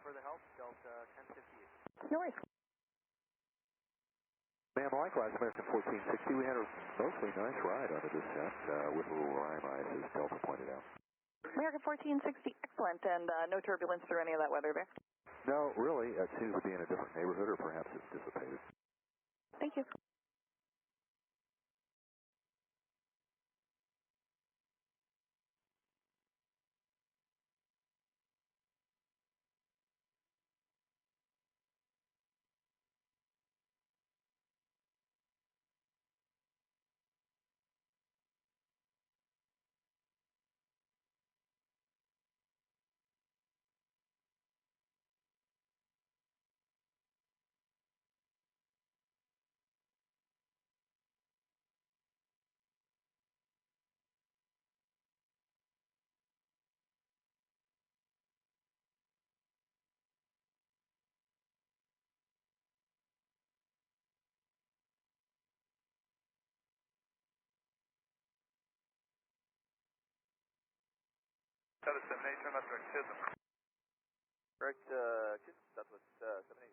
for the help, Delta 1058. No worries. Ma'am, likewise, American 1460. We had a mostly nice ride on the descent with a little rime ice, as Delta pointed out. American 1460, excellent, and no turbulence through any of that weather there? No, really, it seems to be in a different neighborhood, or perhaps it's dissipated. Thank you. That was 78, turn left direct Chisholm. Direct Chisholm, Southwest 78.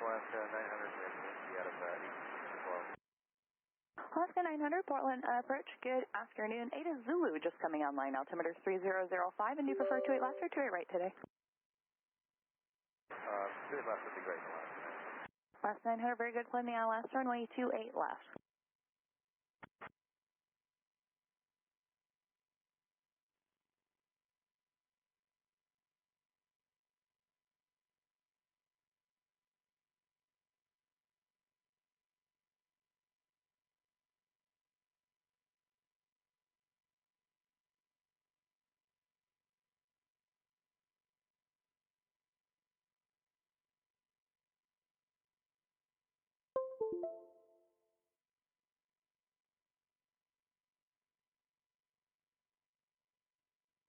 Alaska 900, out of 12. Alaska 900, Portland approach, good afternoon. Ada Zulu just coming online, altimeter 3005, and do you prefer 28 left or 28 right today? 28 left would be great, Alaska. Last 900, very good, climbing on last runway 28 left.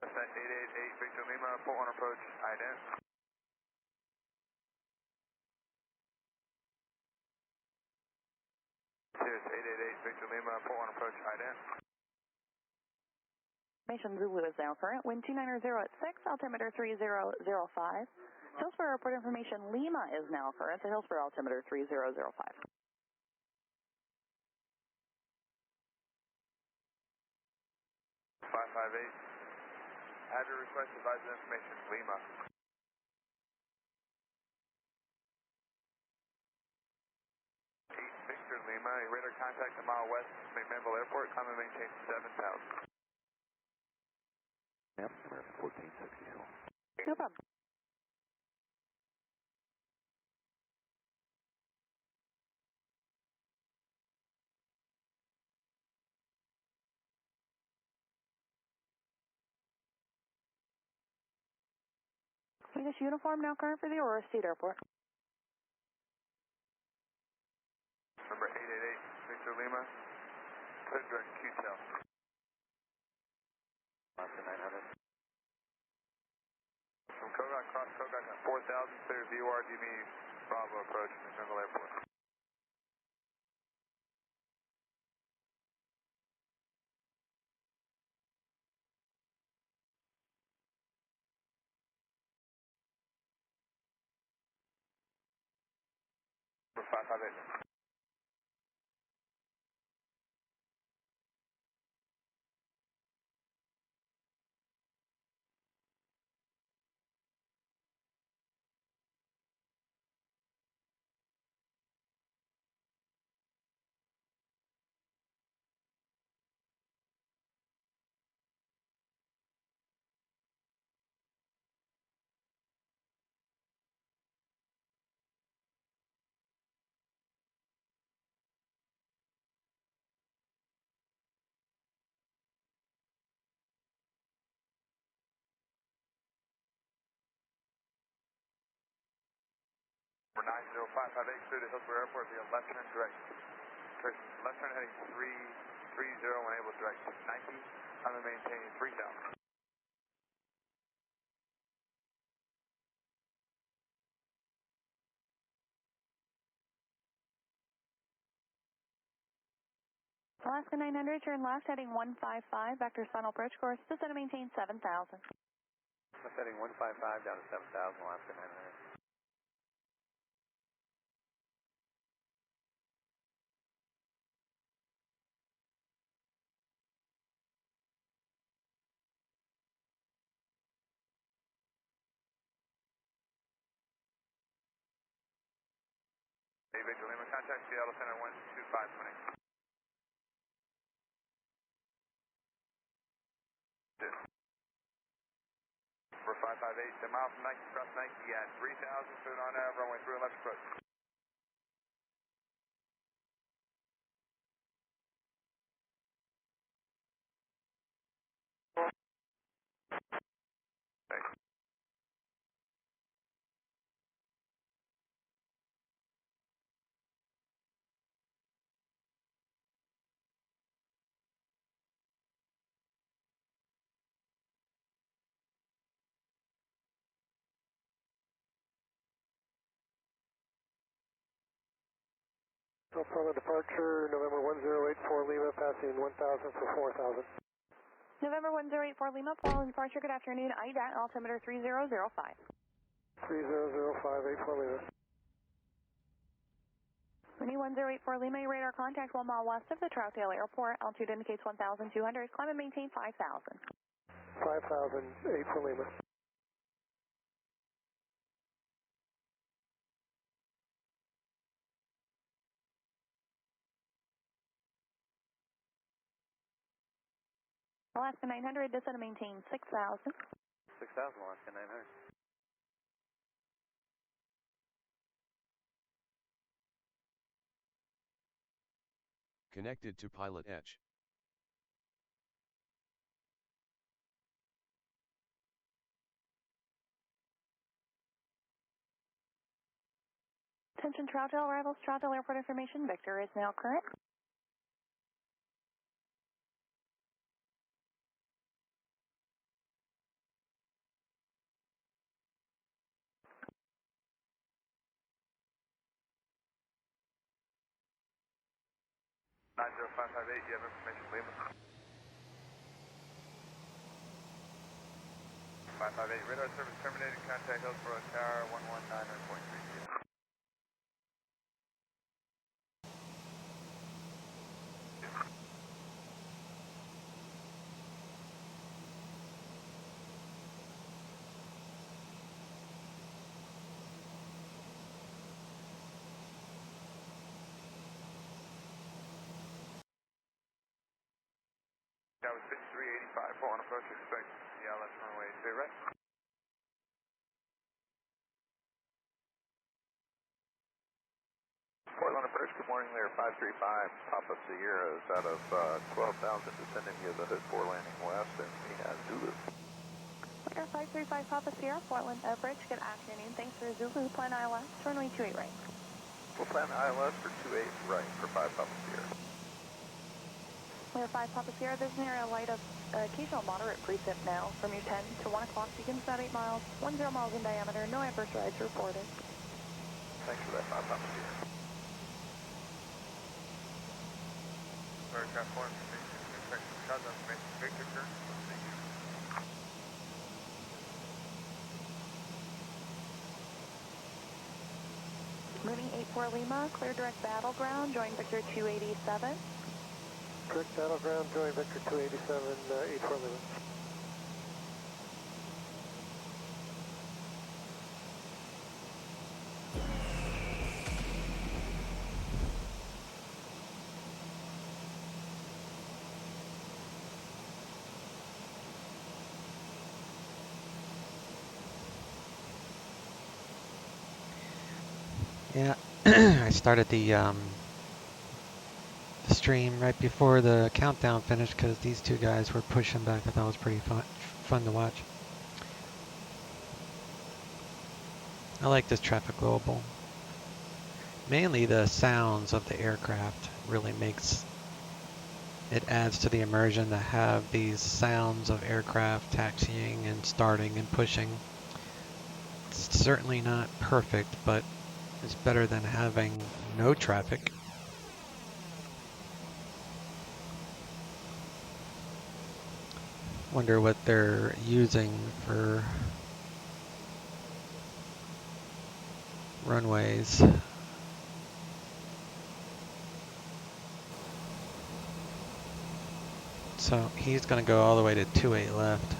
Descent 888, Victor Lima, port 1 approach, ident. Cheers, 888, Victor Lima, port 1 approach, ident. Information Zulu is now current, wind 290 at 6, altimeter 3005. Hillsborough report information, Lima is now current, the Hillsborough altimeter 3005. 558. Add your request, advise information, Lima. 8 Victor Lima, radar contact a mile west of McMinnville Airport, climb and maintain 7,000. Yep, American 1460. No problem. Swedish uniform now current for the Aurora State Airport. Number 888, Victor Lima, clear direct QTEL. Alaska 900. From Kodak, cross Kodak at 4,000, clear VORDB, Bravo approach, McMinnville Airport. Number 558. We're 90558 through to Hillsborough Airport via left turn direct. Left turn heading 330 when able direct 90. I'm going to maintain 3000. Alaska 900, turn left, heading 155, vector final approach course, descend and maintain 7,000. Heading 155 down to 7,000, Alaska 900. Hey, Victor Lima, contact Seattle Center 12520. For 558, 10 miles from Nike, cross Nike at 3000, foot on runway 3 left approach. Thanks. No further departure, November 1084 Lima, passing 1000 for 4000. November 1084 Lima, following departure, good afternoon, IDAT, altimeter 3005. 300584 Lima. Winnie 1084 Lima, your radar contact 1 mile west of the Troutdale Airport, altitude indicates 1,200, climb and maintain 5,000. 5008 for Lima. Alaska 900, descend and maintain 6,000. 6,000, Alaska 900. Connected to PilotEdge. Attention Troutdale arrivals, Troutdale Airport information, Victor is now current. Nine 0558, you have information, Lima. 558, radar service terminated, contact Hillsborough Tower 119.3. That was 5385, full on approach, expect left runway 2 right. Portland approach, good morning there, 535, Papa Sierra is out of 12,000, descending via the Hood 4 landing west, and we have Zulu. Air 535 Papa Sierra, Portland Bridge, good afternoon, thanks for Zulu, plan ILS, runway 28 right. We'll plan ILS for 28 right for 5 Papa Sierra. We're 5 Papa Sierra, there's an area light of occasional moderate precip now. From your 10 to 1 o'clock, begins about 8 miles, 10 miles in diameter, no adverse rides reported. Thanks for that 5 Papa Sierra. Aircraft 4 information, expect shot information, Victor, sir. Thank you. Moving 84 Lima, clear direct battleground, join Victor 287. Direct battleground, join Victor 287, 84 Lima. Yeah, I started the stream right before the countdown finished because these two guys were pushing back. I thought it was pretty fun to watch. I like this traffic global. Mainly the sounds of the aircraft really makes it adds to the immersion to have these sounds of aircraft taxiing and starting and pushing. It's certainly not perfect, but it's better than having no traffic. Wonder what they're using for runways. So he's going to go all the way to 28 left.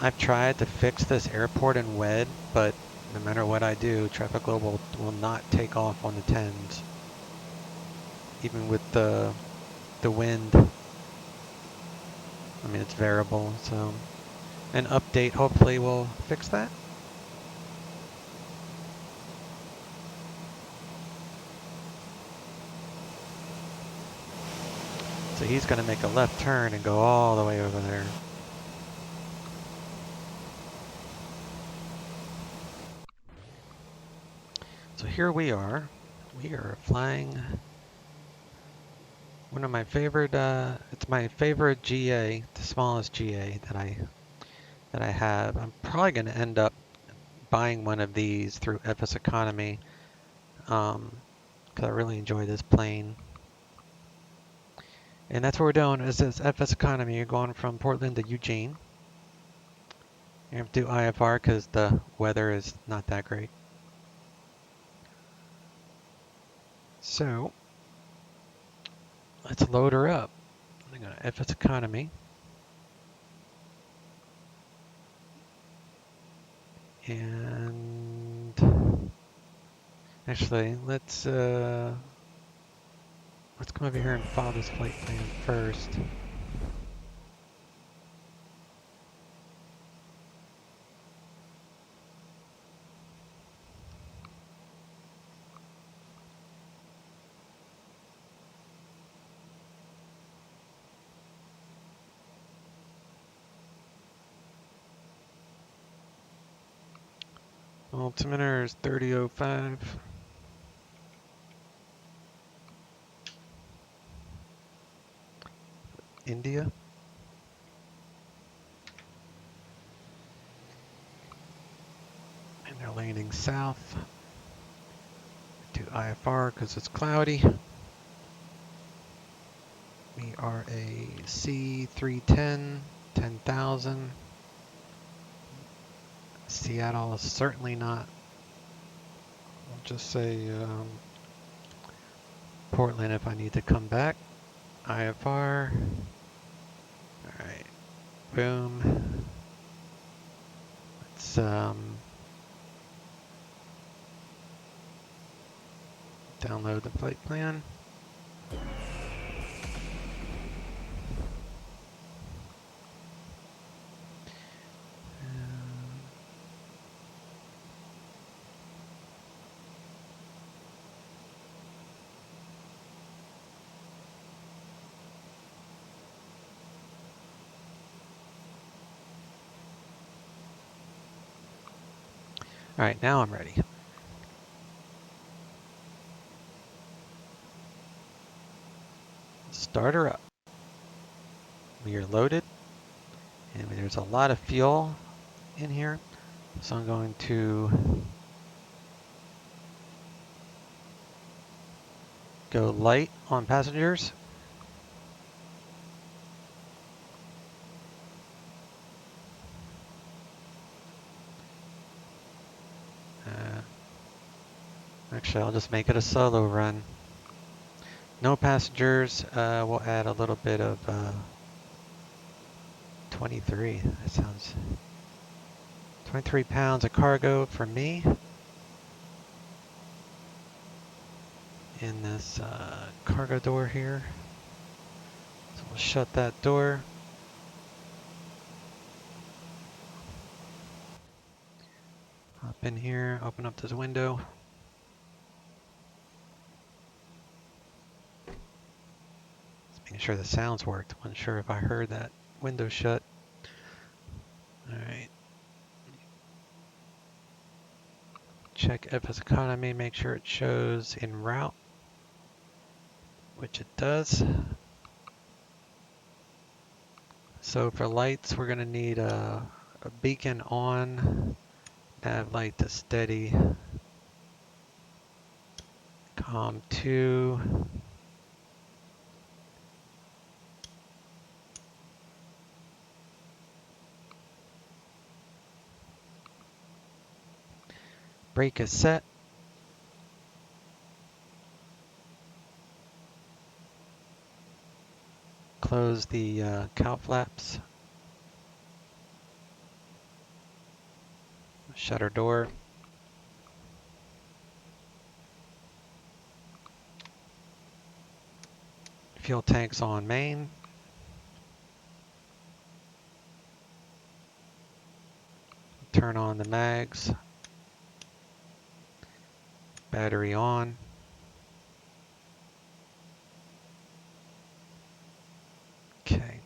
I've tried to fix this airport in WED, but no matter what I do, Traffic Global will not take off on the 10s. Even with the wind. I mean, it's variable, so an update hopefully will fix that. So he's going to make a left turn and go all the way over there. So here we are. We are flying one of my favorite, it's my favorite GA, the smallest GA that I have. I'm probably going to end up buying one of these through FS Economy because I really enjoy this plane. And that's what we're doing is this FS Economy. You're going from Portland to Eugene. You have to do IFR because the weather is not that great. So let's load her up. I'm going to FS Economy. And actually, let's come over here and file this flight plan first. Altimeter is 3005. India. And they're landing south. Do IFR because it's cloudy. We are a C310, 10,000. Seattle is certainly not. I'll just say Portland if I need to come back. IFR. Alright. Boom. Let's download the flight plan. All right, now I'm ready. Start her up. We are loaded, and there's a lot of fuel in here, so I'm going to go light on passengers. Actually, I'll just make it a solo run. No passengers. We'll add a little bit of 23. That sounds 23 pounds of cargo for me in this cargo door here. So we'll shut that door. Hop in here, open up this window. Making sure the sounds worked. Wasn't sure if I heard that window shut. All right. check FS economy, make sure it shows en route, which it does. So for lights, we're going to need a beacon on, nav light to steady, COM 2, brake is set. Close the cow flaps. Shutter door. Fuel tanks on main. Turn on the mags. Battery on. Okay.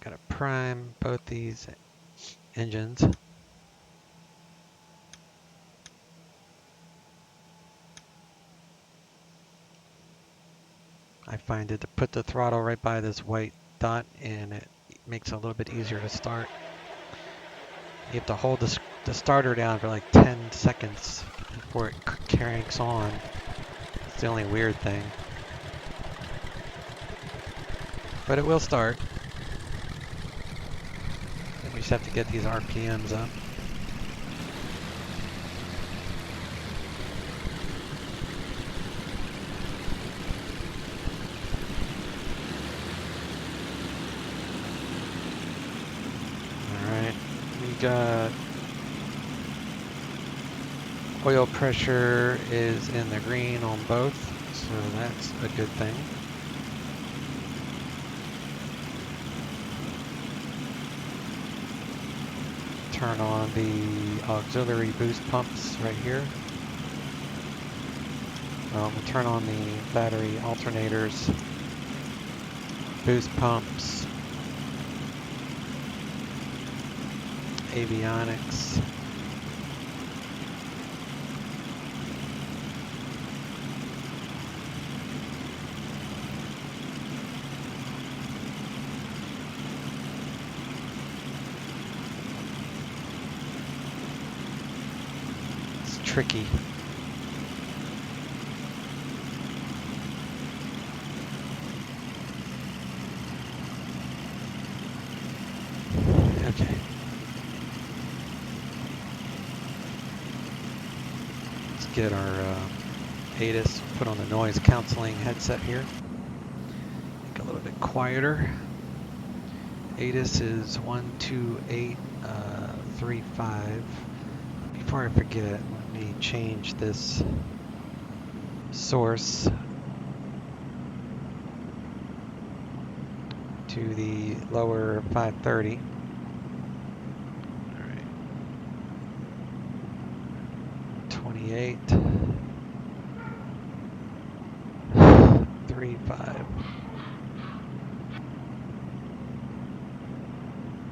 Gotta prime both these engines. I find it to put the throttle right by this white dot and it makes it a little bit easier to start. You have to hold the starter down for like 10 seconds before it cranks on. It's the only weird thing. But it will start. We just have to get these RPMs up. Alright, we got oil pressure is in the green on both, so that's a good thing. Turn on the auxiliary boost pumps right here. We'll turn on the battery alternators, boost pumps, avionics. Tricky. Okay. Let's get our ATIS, put on the noise canceling headset here. Make it a little bit quieter. ATIS is 12835. Before I forget, let me change this source to the lower 530. All right. 28. 35.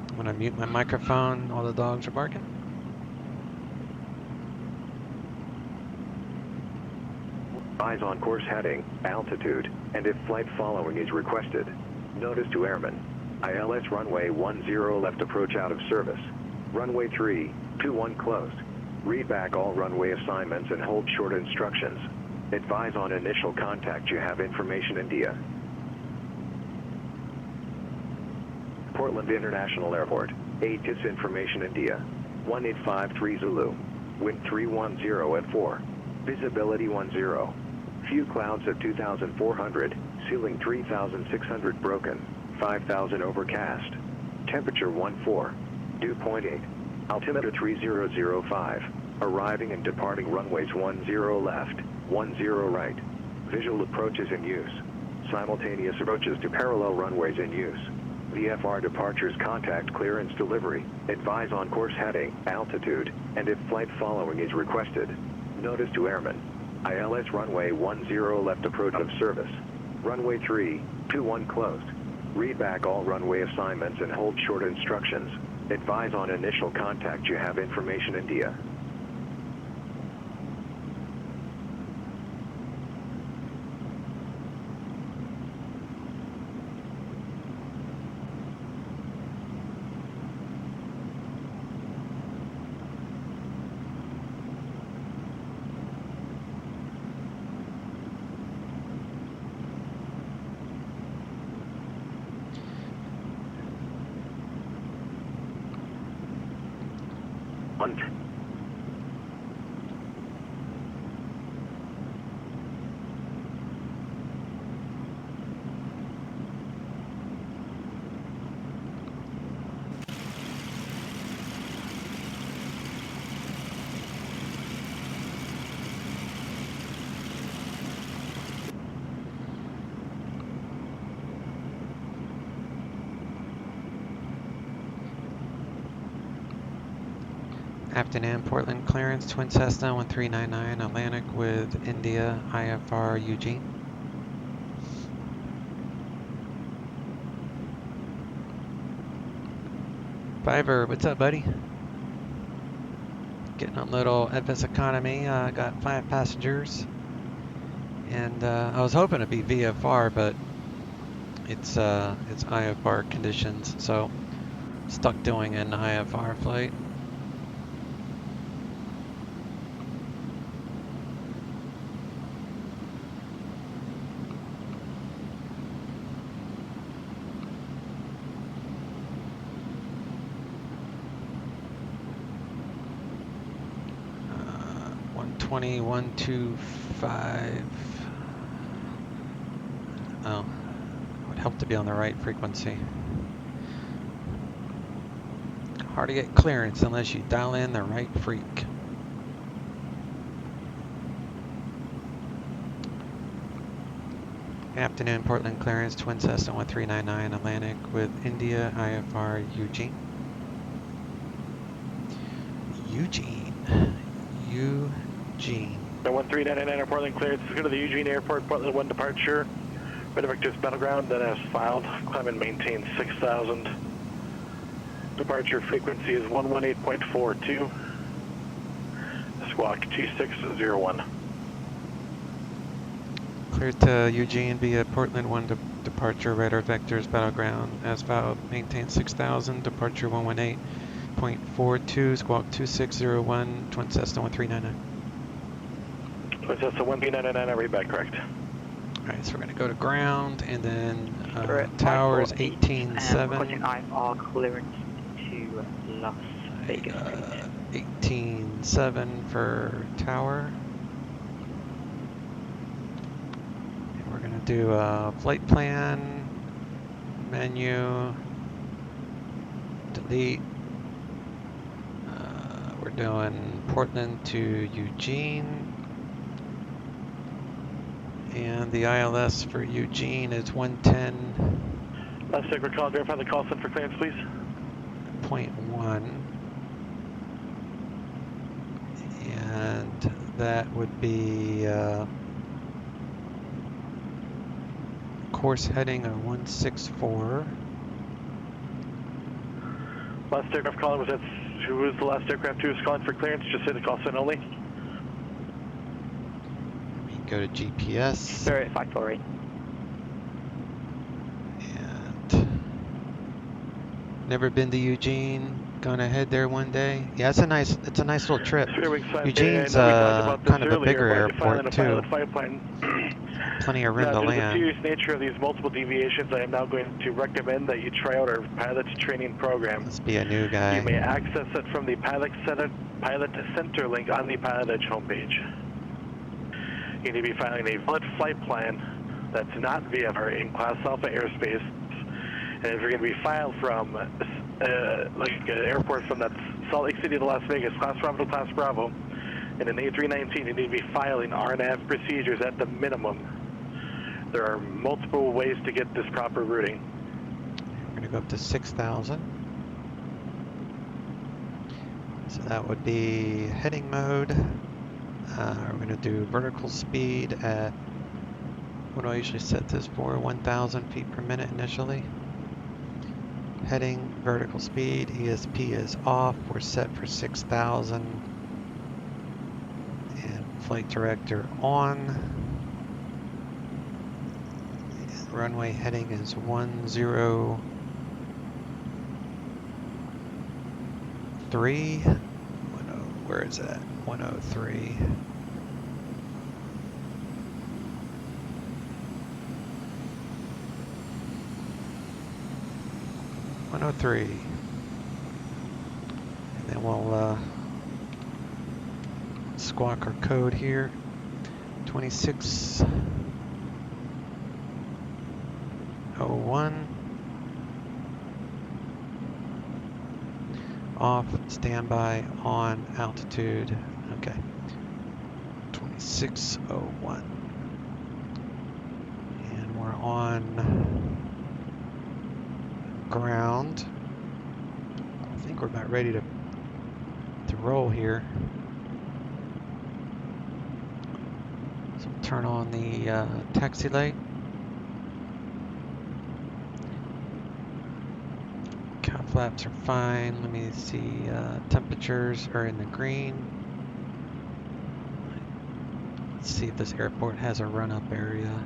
I'm gonna mute my microphone. All the dogs are barking. Eyes on course heading, altitude, and if flight following is requested. Notice to airmen. ILS runway 10 left approach out of service. Runway 321 closed. Read back all runway assignments and hold short instructions. Advise on initial contact you have information India. Portland International Airport. ATIS information India. 1853 Zulu. Wind 310 at 4. Visibility 10. Few clouds at 2,400, ceiling 3,600 broken, 5,000 overcast. Temperature 14, dew point 8. Altimeter 3005. Arriving and departing runways 10 left, 10 right. Visual approaches in use. Simultaneous approaches to parallel runways in use. VFR departures contact clearance delivery. Advise on course heading, altitude, and if flight following is requested. Notice to airmen. ILS runway 10 left approach out of service. Runway 321 closed. Read back all runway assignments and hold short instructions. Advise on initial contact you have information India. Afternoon, Portland clearance, Twin Cessna 1399, Atlantic with India, IFR Eugene. Fiverr, what's up, buddy? Getting a little Edvis economy, got 5 passengers. And I was hoping to be VFR, but it's IFR conditions, so stuck doing an IFR flight. Uh, 125. Oh, would help to be on the right frequency. Hard to get clearance unless you dial in the right freak. Afternoon, Portland clearance, Twin Cessna 1399, Atlantic with India, IFR Eugene. Eugene. 1399 Portland clearance. Go to the Eugene Airport, Portland 1 departure. Red Vector's battleground, that has filed. Climb and maintain 6,000. Departure frequency is 118.42. Squawk 2601. Clear to Eugene via Portland 1 departure, Radar Vectors battleground as filed, maintain 6,000, departure 118.42, squawk 2601, Twin Cessna 1399. Twin Cessna 1399, I read back correct. Alright, so we're going to go to ground, and then tower is 18.7. Requesting IFR clearance to Las Vegas. 18.7 for tower. And we're going to do a flight plan, menu, delete. We're doing Portland to Eugene. And the ILS for Eugene is 110. Last second call, verify the call sign for clearance, please. 0.1. And that would be course heading of 164. Last aircraft calling was that, who was the last aircraft who was calling for clearance? Just say the call sign only. Go to GPS. Spirit Factory. And never been to Eugene. Gonna head there one day. Yeah, it's a nice little trip. Eugene's kind of a bigger airport too. Plenty of room to land. Due to the serious nature of these multiple deviations, I am now going to recommend that you try out our pilot training program. Must be a new guy. You may access it from the Pilot Center link on the PilotEdge homepage. You need to be filing a valid flight plan that's not VFR in Class Alpha airspace. And if you're going to be filed from like an airport from that Salt Lake City to Las Vegas, Class Bravo to Class Bravo, and an A319, you need to be filing RNAV procedures at the minimum. There are multiple ways to get this proper routing. We're going to go up to 6,000. So that would be heading mode. We're going to do vertical speed at, what do I usually set this for? 1,000 feet per minute initially. Heading, vertical speed, ESP is off. We're set for 6,000. And flight director on. And runway heading is 103. Where is that? 103. And then we'll squawk our code here. 2601. Off, standby, on, altitude. Okay. 2601. And we're on ground. I think we're about ready to roll here. So turn on the taxi light. Cow flaps are fine. Let me see. Temperatures are in the green. Let's see if this airport has a run-up area.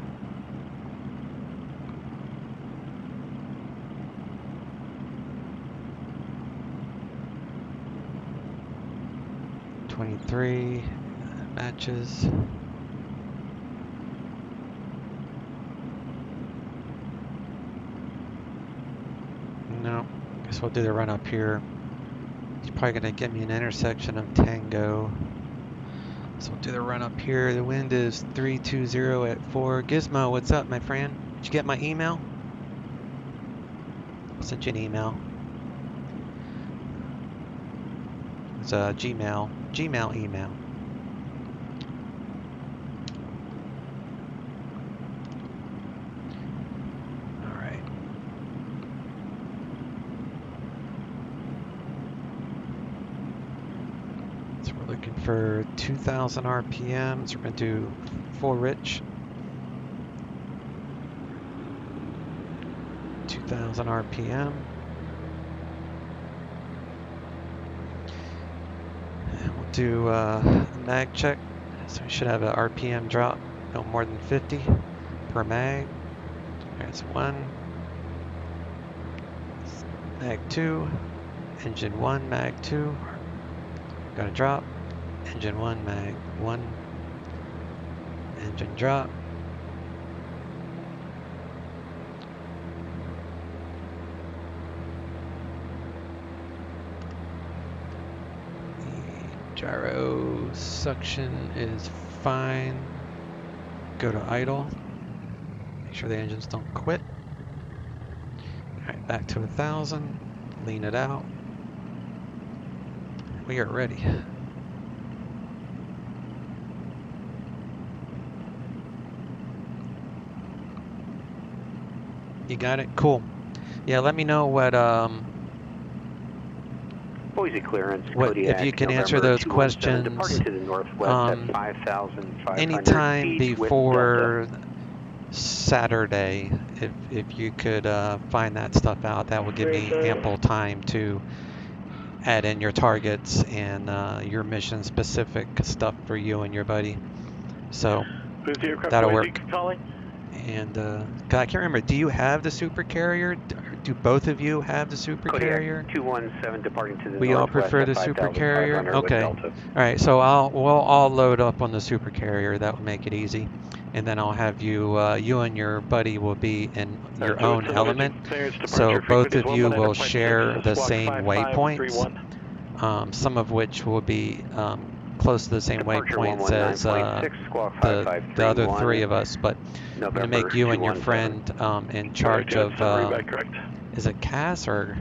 .23 matches. No, guess we'll do the run up here. It's probably going to give me an intersection of Tango. So we'll do the run up here. The wind is 320 at 4. Gizmo, what's up, my friend? Did you get my email? I sent you an email. It's a Gmail email. All right. So we're looking for 2,000 RPMs. We're going to do full rich. 2,000 RPM. Do mag check, so we should have an RPM drop no more than 50 per mag. There's 1, mag 2, engine 1, mag 2, got a drop, engine 1, mag 1, engine drop. Gyro suction is fine. Go to idle. Make sure the engines don't quit. Alright, back to 1,000. Lean it out. We are ready. You got it? Cool. Yeah, let me know what Boise clearance, if you can answer those questions departing to the northwest at 5,500 anytime feet before Saturday. If you could find that stuff out, that would give me ample time to add in your targets and your mission specific stuff for you and your buddy. So that'll work. And God, I can't remember. Do you have the super carrier? Do both of you have the super carrier? 217 departing to the We all prefer the super carrier. Okay. All right. So we'll all load up on the super carrier. That will make it easy. And then I'll have you you and your buddy will be in your own element. So both of you will share the same waypoints. Some of which will be close to the same waypoints as the other 3 of us, but I'm going to make you and your friend in charge of, is it CAS or,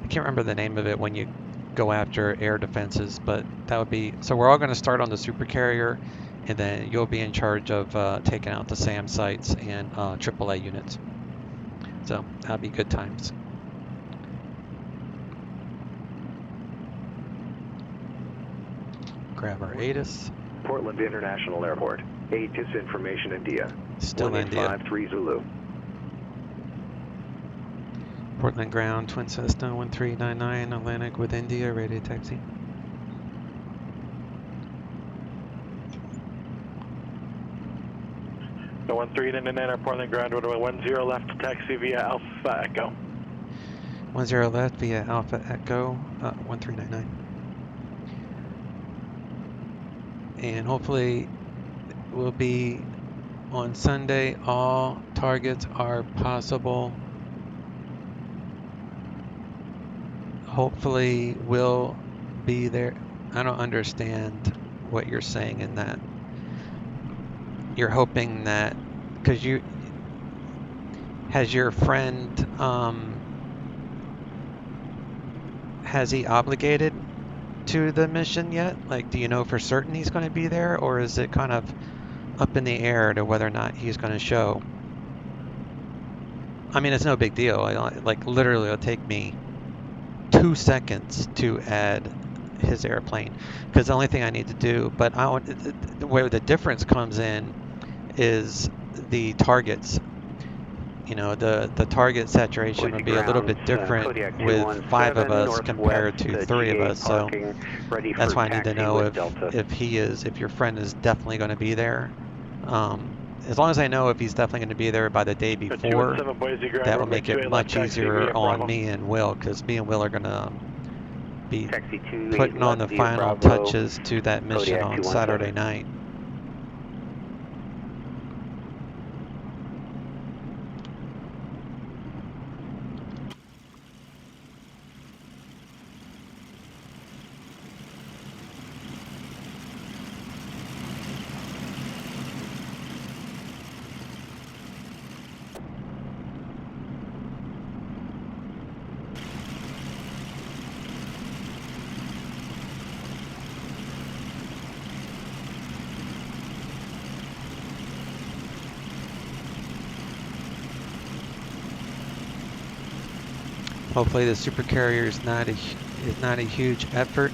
I can't remember the name of it when you go after air defenses, but that would be, so we're all going to start on the super carrier, and then you'll be in charge of taking out the SAM sites and AAA units. So that'll be good times. grab our ATIS. Portland International Airport. ATIS information India. Still India. 1853 Zulu. Portland ground, Twin Cessna 1399, Atlantic with India, radio taxi. The 1399 our Portland ground, runway 10 left, taxi via Alpha Echo. 10 left via Alpha Echo, 1399. And hopefully we'll be on Sunday. All targets are possible. Hopefully we'll be there. I don't understand what you're saying in that. You're hoping that, because you, has your friend, has he obligated to the mission yet? Like, do you know for certain he's going to be there, or is it kind of up in the air to whether or not he's going to show? I mean, it's no big deal. Like, literally, it'll take me 2 seconds to add his airplane, because the only thing I need to do, but I want, where the difference comes in is the targets. You know, the target saturation would be a little bit different with 5 of us compared to 3 of us. So that's why I need to know if your friend is definitely going to be there. As long as I know if he's definitely going to be there by the day before, that will make it much easier on me and Will, because me and Will are going to be putting on the final touches to that mission on Saturday night. Hopefully the supercarrier is not a huge effort.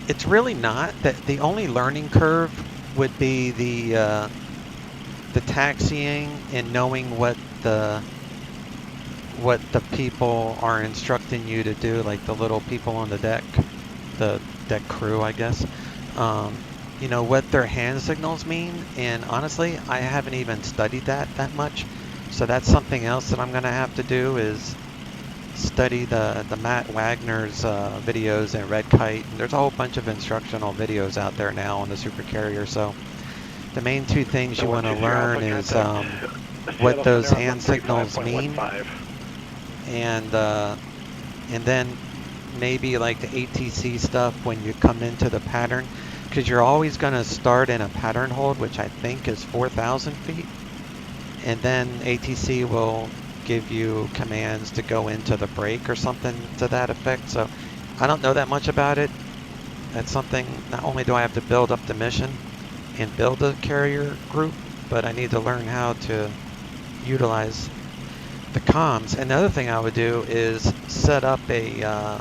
It's really not. The only learning curve would be the taxiing and knowing what the people are instructing you to do, like the little people on the deck, the deck crew, I guess. You know what their hand signals mean, and honestly, I haven't even studied that much. So that's something else that I'm going to have to do, is study the Matt Wagner's videos and Red Kite. And there's a whole bunch of instructional videos out there now on the supercarrier. So the main 2 things you want to learn is what those hand signals mean, and then maybe like the ATC stuff when you come into the pattern, because you're always going to start in a pattern hold, which I think is 4,000 feet. And then ATC will give you commands to go into the break or something to that effect. So I don't know that much about it. That's something, not only do I have to build up the mission and build a carrier group, but I need to learn how to utilize the comms. And the other thing I would do is set up a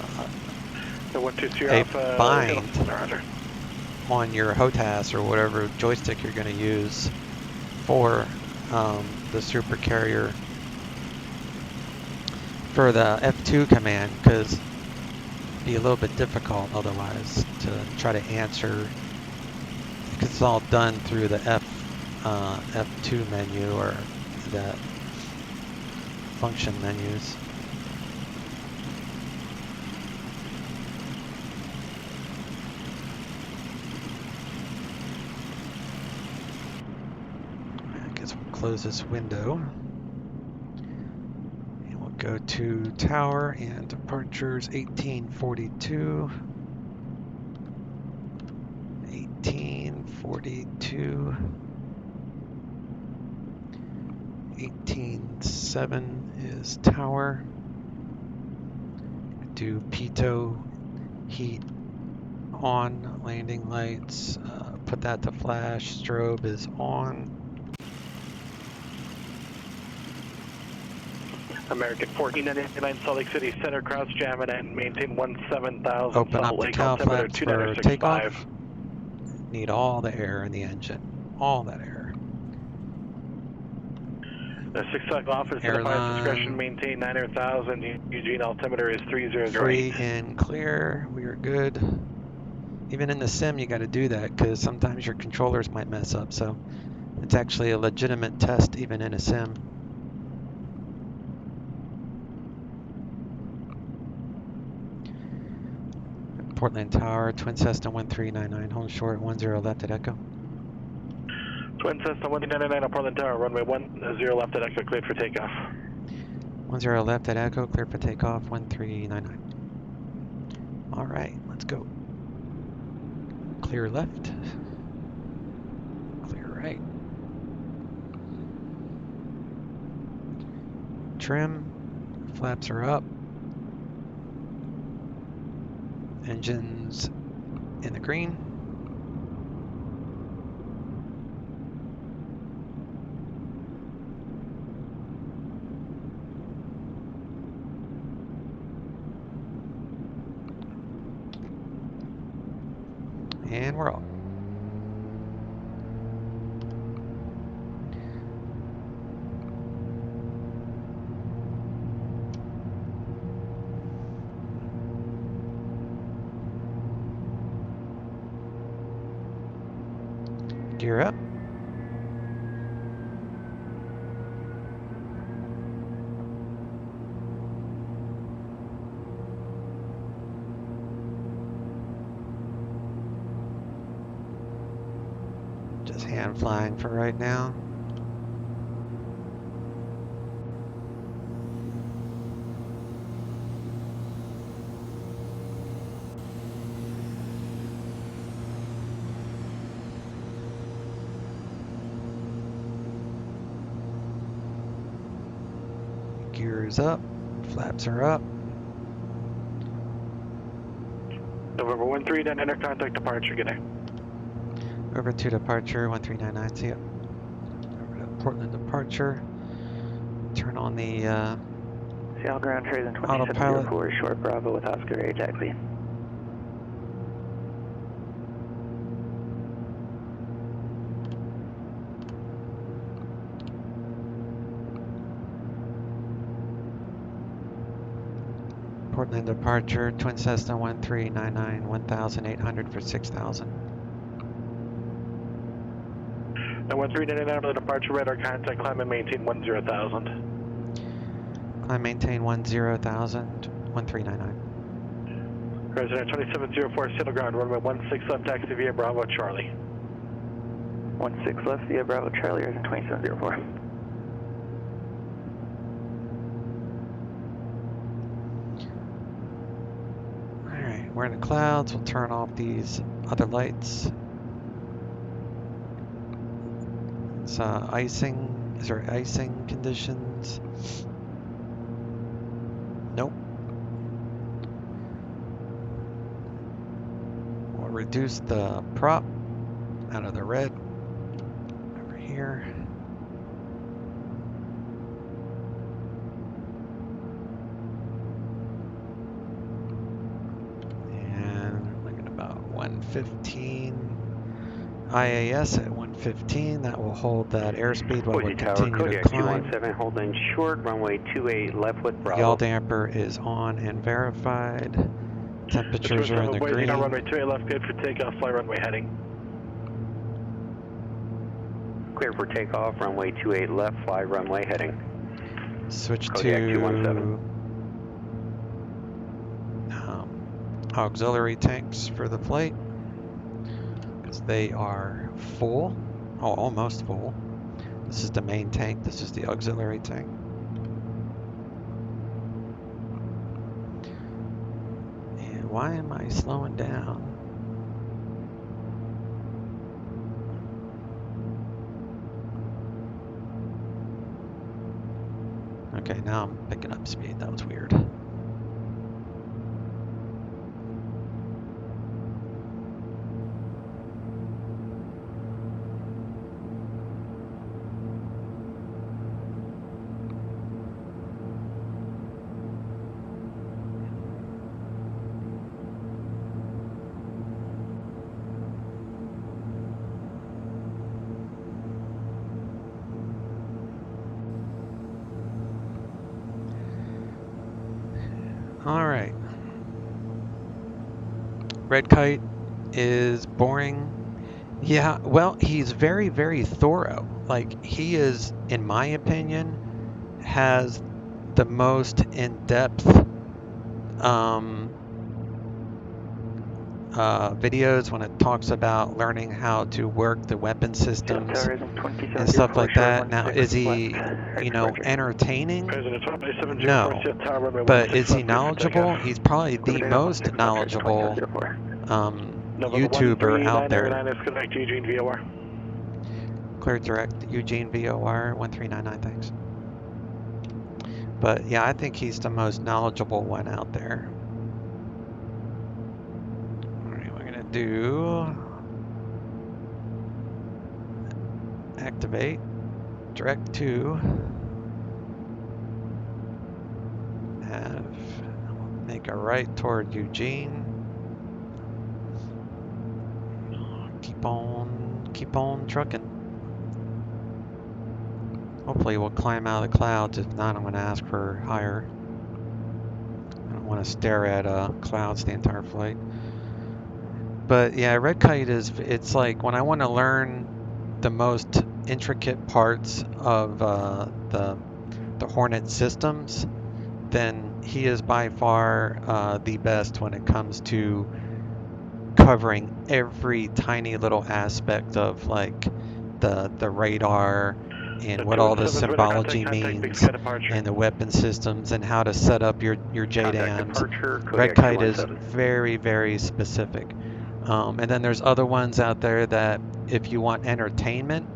bind on your HOTAS or whatever joystick you're going to use for the supercarrier for the F2 command, because it'd be a little bit difficult otherwise to try to answer, because it's all done through the F2 menu or the function menus. Close this window, and we'll go to tower and departures 1842, 1842, 187 is tower. Do pitot heat on, landing lights, put that to flash, strobe is on. American 1499 Salt Lake City Center, crouch jamming and maintain 17,000. Open Salt up the Lake, cow altimeter flaps for 2965. takeoff. Need all the air in the engine. All that air. The 6 o'clock office to the pilot's discretion, maintain 9,000. Eugene, altimeter is 300. Free and clear. We are good. Even in the sim, you got to do that because sometimes your controllers might mess up. So it's actually a legitimate test even in a sim. Portland Tower, Twin Cessna 1399, hold short, 10 left at Echo. Twin Cessna 1399 on Portland Tower, runway 10 left at Echo, cleared for takeoff. 10 left at Echo, cleared for takeoff, 1399. All right, let's go. Clear left, clear right. Trim, flaps are up. Engines in the green. And we're off. Gear up. Just hand flying for right now. Gears up, flaps are up. November 13, then enter contact departure, good day. Over to departure, 1399, see ya. Over to Portland departure. Turn on the Seattle ground trade in autopilot. 2704, short Bravo with Oscar Air taxi. Portland departure, Twin Cessna 1399, 1800 for 6000. Now 1399 for the departure radar, contact climb and maintain 10,000. Climb maintain 10,000, 1399. President 2704, Seattle ground, runway 16 left, taxi via Bravo Charlie. 16 left via Bravo Charlie, or 2704. Alright, we're in the clouds. We'll turn off these other lights. It's icing. Is there icing conditions? Nope. We'll reduce the prop out of the red over here. And looking at about 115. IAS at 115, that will hold that airspeed while we continue to climb. 217, holding short, runway 28 left with Bravo. Yaw damper is on and verified. Temperatures are in the green. Runway 28 left, good for takeoff, fly runway heading. Clear for takeoff, runway 28 left, fly runway heading. Switch Kodiak to 217. Auxiliary tanks for the flight. They are full, almost full. This is the main tank, this is the auxiliary tank. And why am I slowing down? Okay, now I'm picking up speed, that was weird. All right. Red Kite is boring. Yeah, well, he's very, very thorough. Like, he is, in my opinion, has the most in-depth videos when it talks about learning how to work the weapon systems and stuff like that. Now, is he, you know, entertaining? No. But is he knowledgeable? He's probably the most knowledgeable YouTuber out there. Clear direct, Eugene VOR 1399, thanks. But yeah, I think he's the most knowledgeable one out there. Alright, we're gonna do activate, direct to, have, make a right toward Eugene. Keep on trucking. Hopefully we'll climb out of the clouds. If not, I'm going to ask for higher. I don't want to stare at clouds the entire flight. But yeah, Red Kite is, it's like when I want to learn the most intricate parts of the Hornet systems, then he is by far the best when it comes to covering every tiny little aspect of like the radar and what all the symbology means and the weapon systems and how to set up your JDAMs. Red Kite is very, very specific. And then there's other ones out there that if you want entertainment,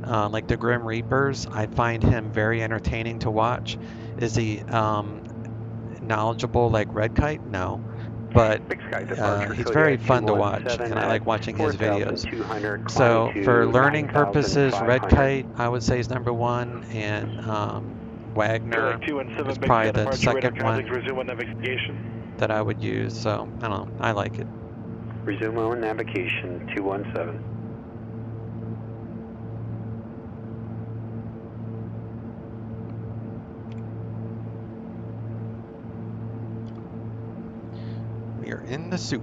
like the Grim Reapers, I find him very entertaining to watch. Is he knowledgeable like Red Kite? No. But he's very fun to watch, and I like watching his videos. So for learning purposes, Red Kite, I would say is number one, and Wagner is probably the second one that I would use. So I don't know, I like it. Resume on navigation 217. We are in the soup.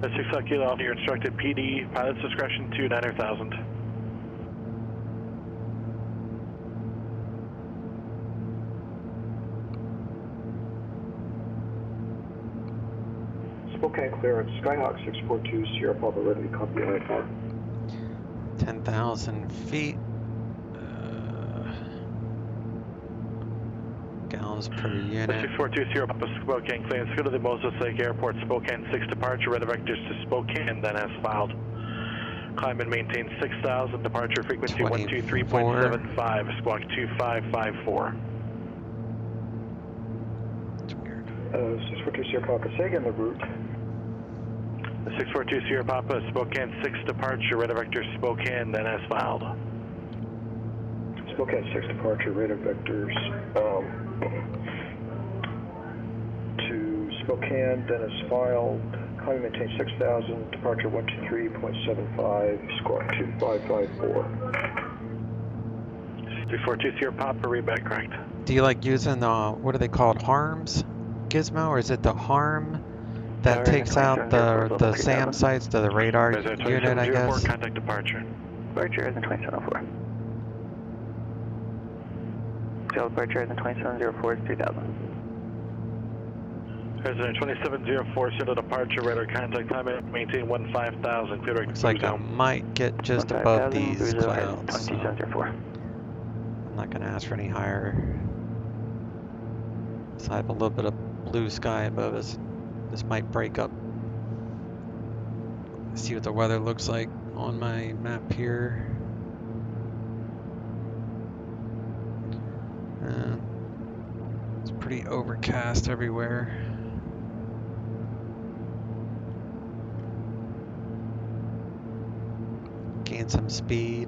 That's 6 Kilo Alpha, you're instructed PD, pilot's discretion to 9,000. Spokane clearance, Skyhawk 642, Sierra Papa, ready to copy IFR. 10,000 feet. Gallons per unit. 642 Sierra Papa, Spokane clearance, go to the Moses Lake Airport, Spokane 6 departure, weather vectors to Spokane, then as filed. Climb and maintain 6,000, departure frequency 123.75, squawk 2554. It's weird. 642 Sierra Papa, say again the route. 642 Sierra Papa, Spokane 6 departure, radar vector Spokane, then as filed. Spokane 6 departure, radar vectors to Spokane, then as filed. Climb and maintain 6,000, departure 123.75, squawk 2554. 342 Sierra Papa, read back correct. Do you like using the, what are they called, HARMs gizmo, or is it the HARM that takes out the SAM sites to the radar unit, I guess? Contact departure. Departure is in 2704. So departure is in 2704 is 3000. President 2704, send a departure, radar contact, climb and maintain 15,000, clear. Looks like I might get just above these clouds. 2704. I'm not going to ask for any higher. So I have a little bit of blue sky above us. This might break up. Let's see what the weather looks like on my map here. It's pretty overcast everywhere. Gain some speed.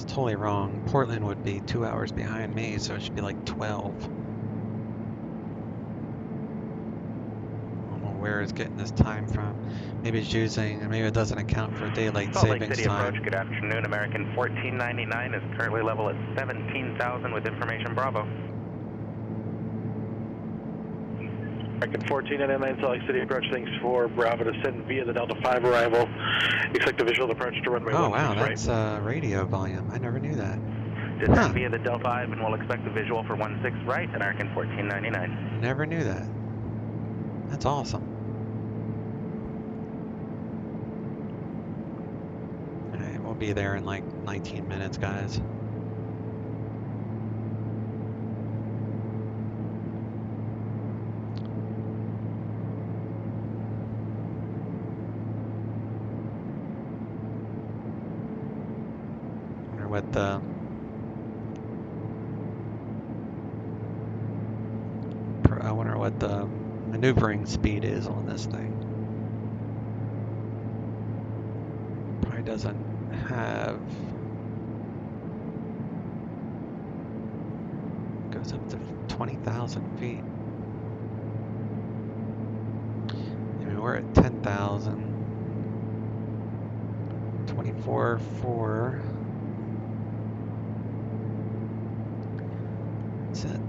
is totally wrong. Portland would be 2 hours behind me, so it should be like 12. I don't know where it's getting this time from. Maybe it's using, maybe it doesn't account for daylight Salt Lake savings City time. approach, good afternoon. American 1499 is currently level at 17,000 with information Bravo. American 1499 Salt Lake City approach, thanks for Bravo to send via the Delta 5 arrival. Expect a visual approach to runway 16 Oh wow, right. that's radio volume. I never knew that. Descend via the Delta 5 and we'll expect a visual for 16 right, American 1499. Never knew that. That's awesome. Alright, we'll be there in like 19 minutes, guys. Wonder what the I wonder what the maneuvering speed is on this thing. Probably doesn't have, goes up to 20,000 feet. I mean, we're at 10,000. 24.4.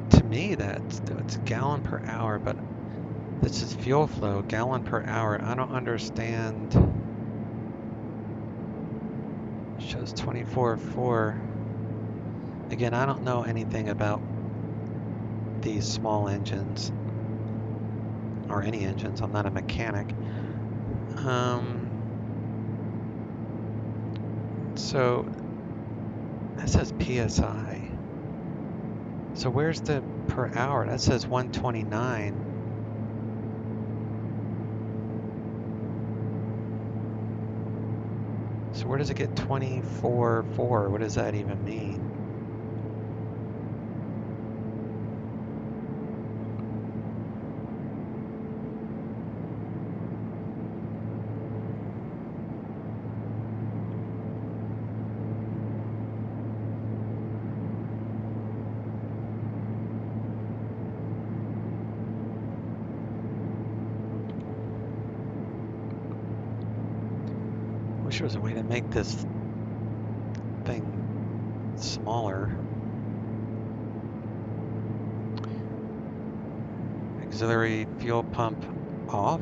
To me, it's gallon per hour, but this is fuel flow, gallon per hour. I don't understand. It shows 24.4. Again, I don't know anything about these small engines or any engines. I'm not a mechanic. So that says PSI. So where's the per hour? That says 129. So where does it get 24.4? What does that even mean? I wish there was a way to make this thing smaller. Auxiliary fuel pump off?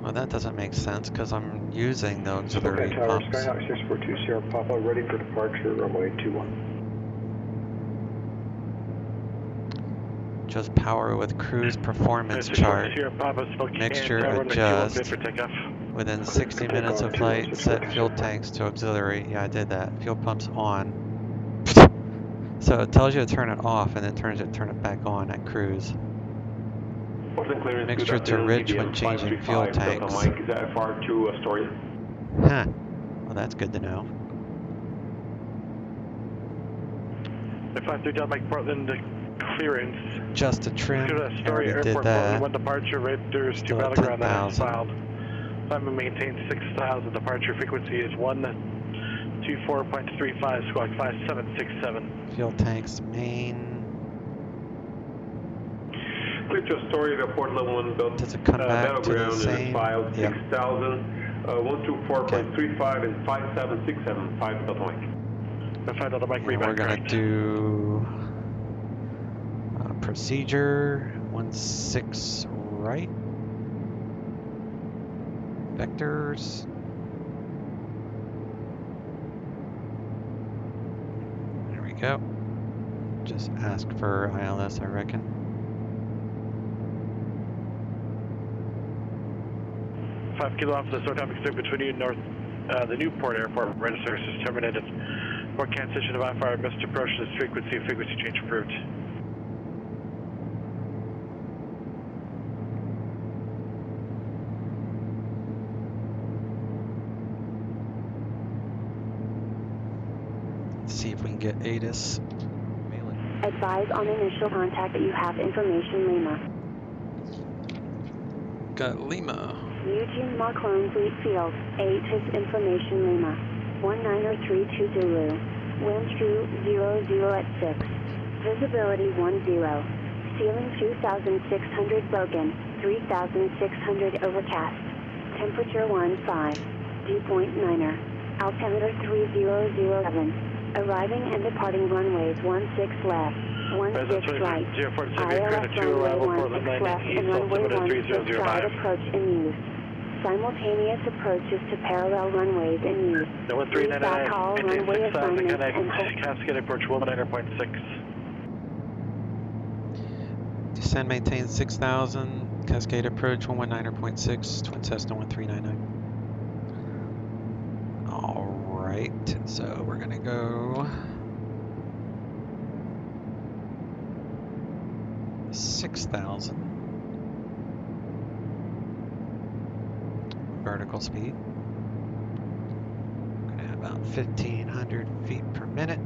Well, that doesn't make sense because I'm using the auxiliary Tower, pumps. Skyhawk 642 Sierra Papa, ready for departure, runway 21. Just power with cruise performance chart. Mixture adjust. Within 60 minutes of flight, set fuel tanks to auxiliary. Yeah, I did that. Fuel pumps on. So it tells you to turn it off and then turn it back on at cruise. Mixture to rich when changing fuel tanks. Huh. Well, that's good to know. The 53 Delta Mike Portland clearance. Just a trim. Story Already did Airport that. Portland 1 departure, Raiders to Battleground as filed. Climb and maintain 6,000. Departure frequency is 124.35, squawk 5767. Fuel tanks main. Clear to a story, the Portland 1 built Does it come back to the same? Filed Yep. 6,000, 124.35 and 5767, 5 Delta Mike. And we're going to do procedure 16 right. Vectors. There we go. Just ask for ILS, I reckon. Five kilo off the topic stop between you and north, the Newport Airport. Radar service is terminated. Port cancellation of IFR, missed approach to this frequency change approved. Let's see if we can get ATIS. Advise on initial contact that you have information Lima. Got Lima. Eugene Mahlon-Sweet Field, 8 is information Lima. 1903 to Zulu. Wind 200 at 6. Visibility 10. Ceiling 2,600 broken. 3,600 overcast. Temperature 15. Dew point 9er. Altimeter 3007. Arriving and departing runways 16 left. 16 right. ILS runway 16 left and runway 16 right approach in use. Simultaneous approaches to parallel runways in use. Backhaul runway assignments and Cascade approach 119.6. Descend, maintain 6,000. Cascade approach 119.6. Twin Cessna 1399. Alright, so we're gonna go 6,000 vertical speed. We're gonna have about 1,500 feet per minute.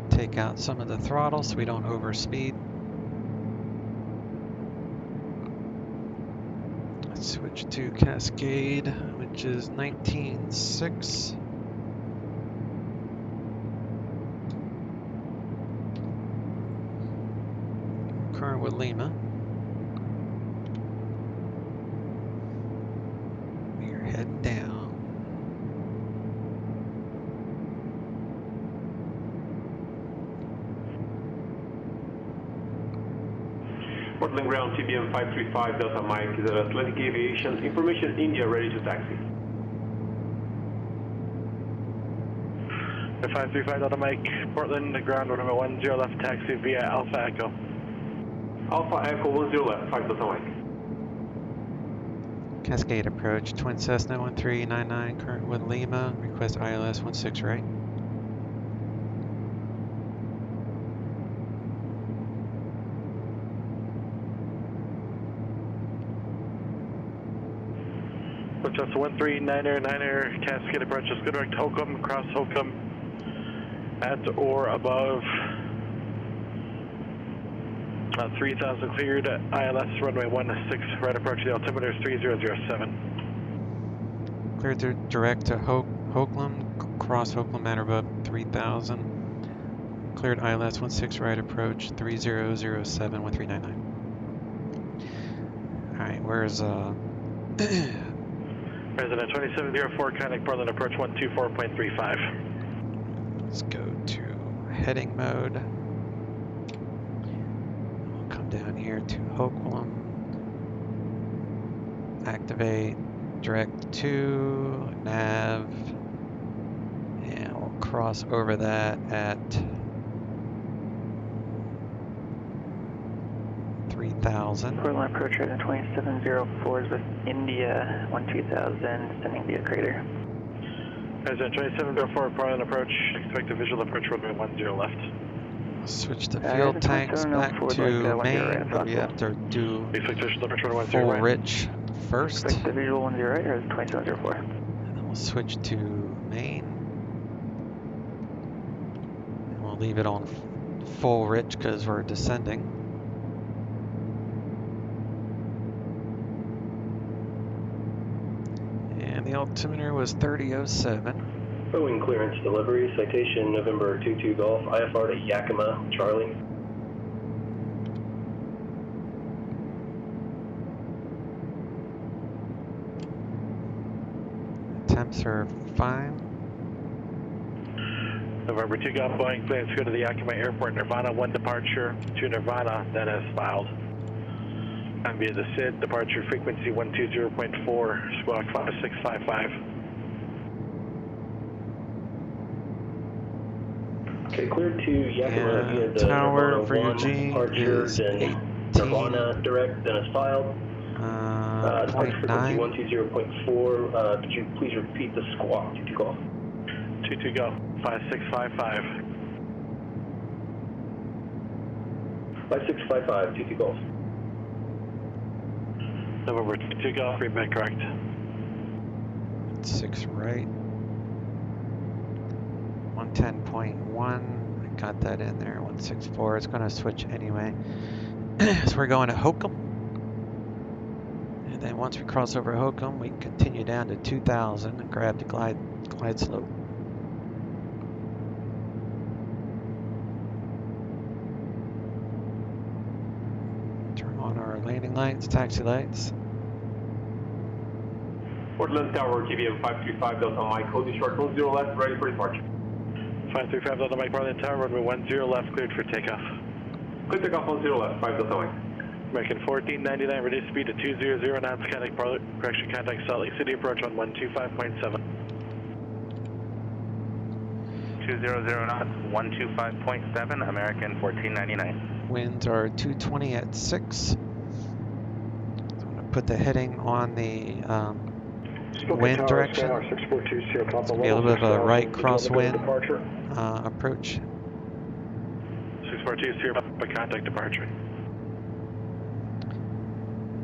Take out some of the throttle so we don't overspeed. Let's switch to Cascade, which is 19.6. Current with Lima. We're heading down. Portland ground TBM 535 Delta Mike is at Atlantic Aviation. Information India ready to taxi. 535 Delta Mike, Portland, ground runway 10 left, taxi via Alpha Echo. Alpha Echo 10 left, 5 Delta Mike. Cascade approach, Twin Cessna 1399, current with Lima, request ILS 16 right. Just 139er, Cascade approach, just go direct Holcomb, cross Holcomb, at or above 3,000 cleared, ILS runway 16, right approach, the altimeter is 3007. Cleared to direct to Holcomb, cross Holcomb at or above 3,000. Cleared ILS 16 right approach, 3007, 1399. Alright, where's President 2704, contact Portland approach 124.35. Let's go to heading mode. We'll come down here to Holcomb. Activate direct to nav. And we'll cross over that at 3,000. Portland approach right at 2704 is with India 12000, sending via crater. President 2704, Portland approach, expect a visual approach runway 10 left. Switch the fuel tanks back to main. We have to do full rich first. Expect the visual 10 right, or is it 2704? And then we'll switch to main. And we'll leave it on full rich because we're descending. And the altimeter was 3007. Boeing clearance delivery, citation November 22 Golf, IFR to Yakima, Charlie. Temps are fine. November 2 Golf, Boeing clearance go to the Yakima Airport, Nirvana 1 departure to Nirvana, then as filed. And via the SID, departure frequency 120.4, squawk 5655. Okay, cleared to Yakima via the tower Nirvana for 1 Eugene departure, is then 18. Nirvana direct, then as filed. Departure frequency 120.4, could you please repeat the squawk, 22 Golf? 22 Golf, 5655. 5655, 22 Golf. November 22 Golf, readback correct. 6 right. 110.1. I got that in there. 164. It's going to switch anyway. So we're going to Holcomb. And then once we cross over Holcomb, we can continue down to 2,000 and grab the glide slope. Landing lights, taxi lights. Portland Tower, TBM 535 Delta Mike, holding short 10 left, ready for departure. 535 Delta Mike, Portland Tower, runway 10 left, cleared for takeoff. Clear takeoff 10 left, 5 Delta Mike. American 1499, reduce speed to 200 knots, contact correction, contact Salt Lake City, approach on 125.7. 200 knots, 125.7, American 1499. Winds are 220 at 6. So I'm going to put the heading on the wind direction. It's going to be a little bit of a right crosswind approach. 642, but contact departure.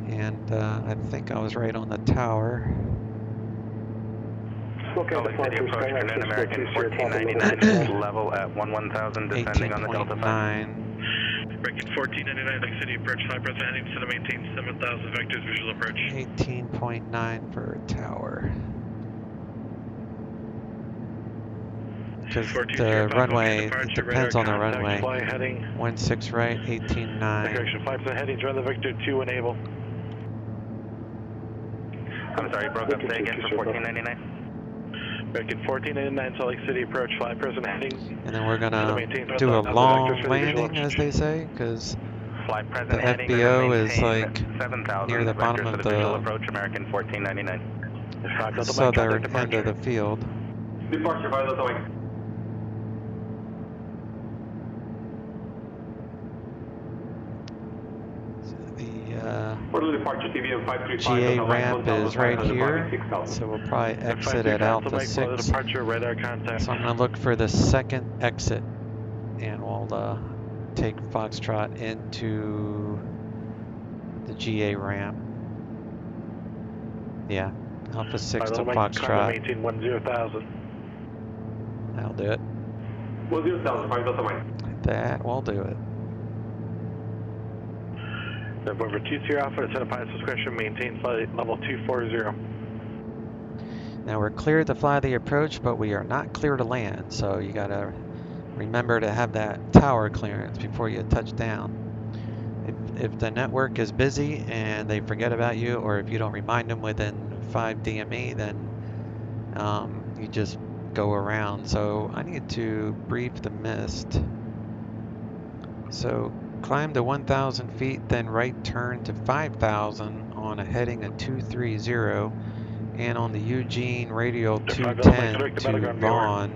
And I think I was right on the tower. Salt Lake City approach, Canadian American 1499, level at 11,000, descending on the Delta 5. American 1499, Lake City approach, 5% heading to the maintain 7,000 vectors, visual approach. 18.9 for tower. Because the runway, it depends on the runway. 16 right, 18.9. Correction, 5% heading, run the Victor 2, enable. I'm sorry, broke up, say again for 1499. American 1499, Salt Lake City approach, 5% heading. And then we're going to do a long landing, as they say, because the FBO is like near the bottom of the American 1499. southern end of the field. Departure 5 Delta Mike. GA ramp is right here, so we'll probably exit at Alpha 6. So I'm going to look for the second exit, and we'll take Foxtrot into the GA ramp. Yeah, Alpha 6 to Foxtrot. That'll do it. 10,000, 5 Delta Mike. That will do it. Over 2-0 Alpha, set up pilot's discretion, maintain flight level 240. Now we're cleared to fly the approach, but we are not clear to land, so you gotta remember to have that tower clearance before you touch down. If the network is busy and they forget about you, or if you don't remind them within 5 DME, then you just go around. So I need to brief the mist. So climb to 1,000 feet, then right turn to 5,000 on a heading of 230, and on the Eugene radial 210 to Vaughn.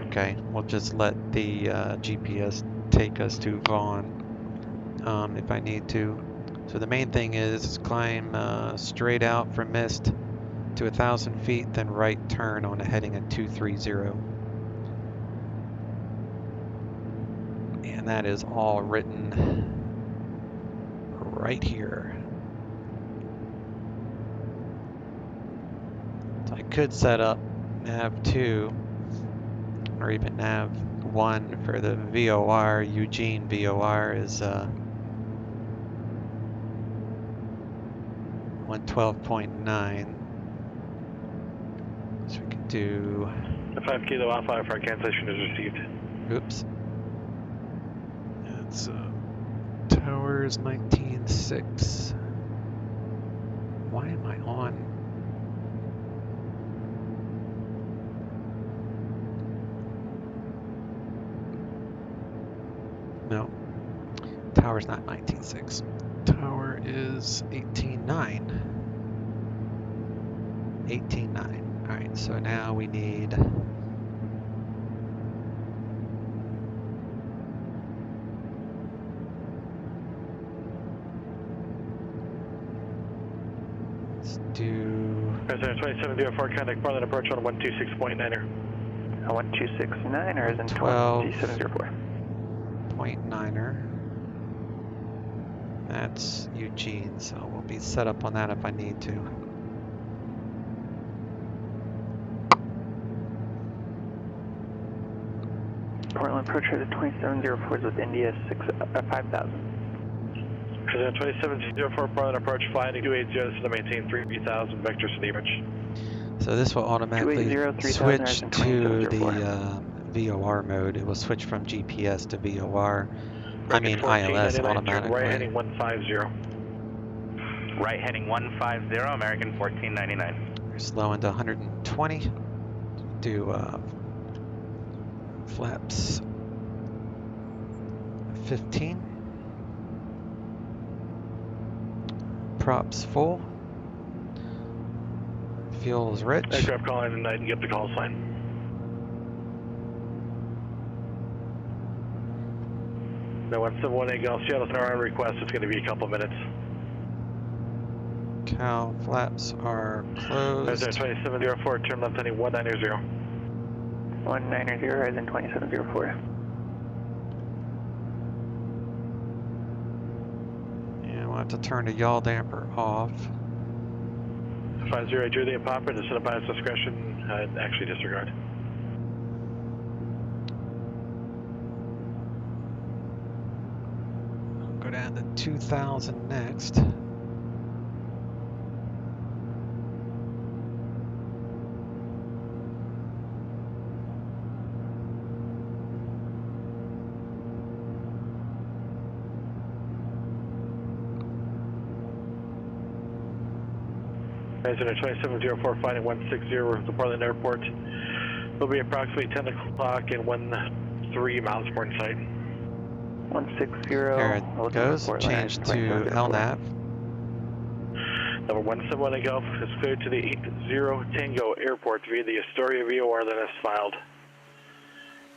Okay, we'll just let the GPS take us to Vaughn if I need to. So the main thing is climb straight out from mist to 1,000 feet, then right turn on a heading of 230. And that is all written right here. So I could set up nav 2 or even nav 1 for the VOR. Eugene VOR is 112.9. So we can do... The 5 kilo Alpha for our cancellation is received. Oops. It's towers 19.6. Why am I on? No, tower's not 19.6. Tower is 18.9. 18.9. All right, so now we need. Do 2704, contact Marlin approach on 126.9er. 126.9er is in 12G704. 0.9er. That's Eugene, so we'll be set up on that if I need to. Portland approach for the 2704s with India 5,000. 2704, Portland approach, flying 280 to maintain 3,000 vectors to the approach. So this will automatically switch to the VOR mode. It will switch from GPS to VOR I mean ILS automatically. Right heading 150. Right heading 150, American 1499. We're slowing to 120. Do flaps 15. Props full. Fuel's rich. Aircraft calling and I can get the call sign. No, 1718 Gulf, Seattle Tower on request. It's going to be a couple minutes. Cow flaps are closed. 2704, turn left heading 190. 190, Horizon 2704. Yeah, we'll have to turn the yaw damper off. 50, Julia Popper, to set up pilot's discretion, actually disregard. I'll go down to 2000 next. Center 2704, finding 160 to Portland Airport. Will be approximately 10 o'clock and 13 miles per sight. 160. There it goes. Change to LNAV. Number 171 Gulf is cleared to the 80 Tango Airport via the Astoria VOR that is filed.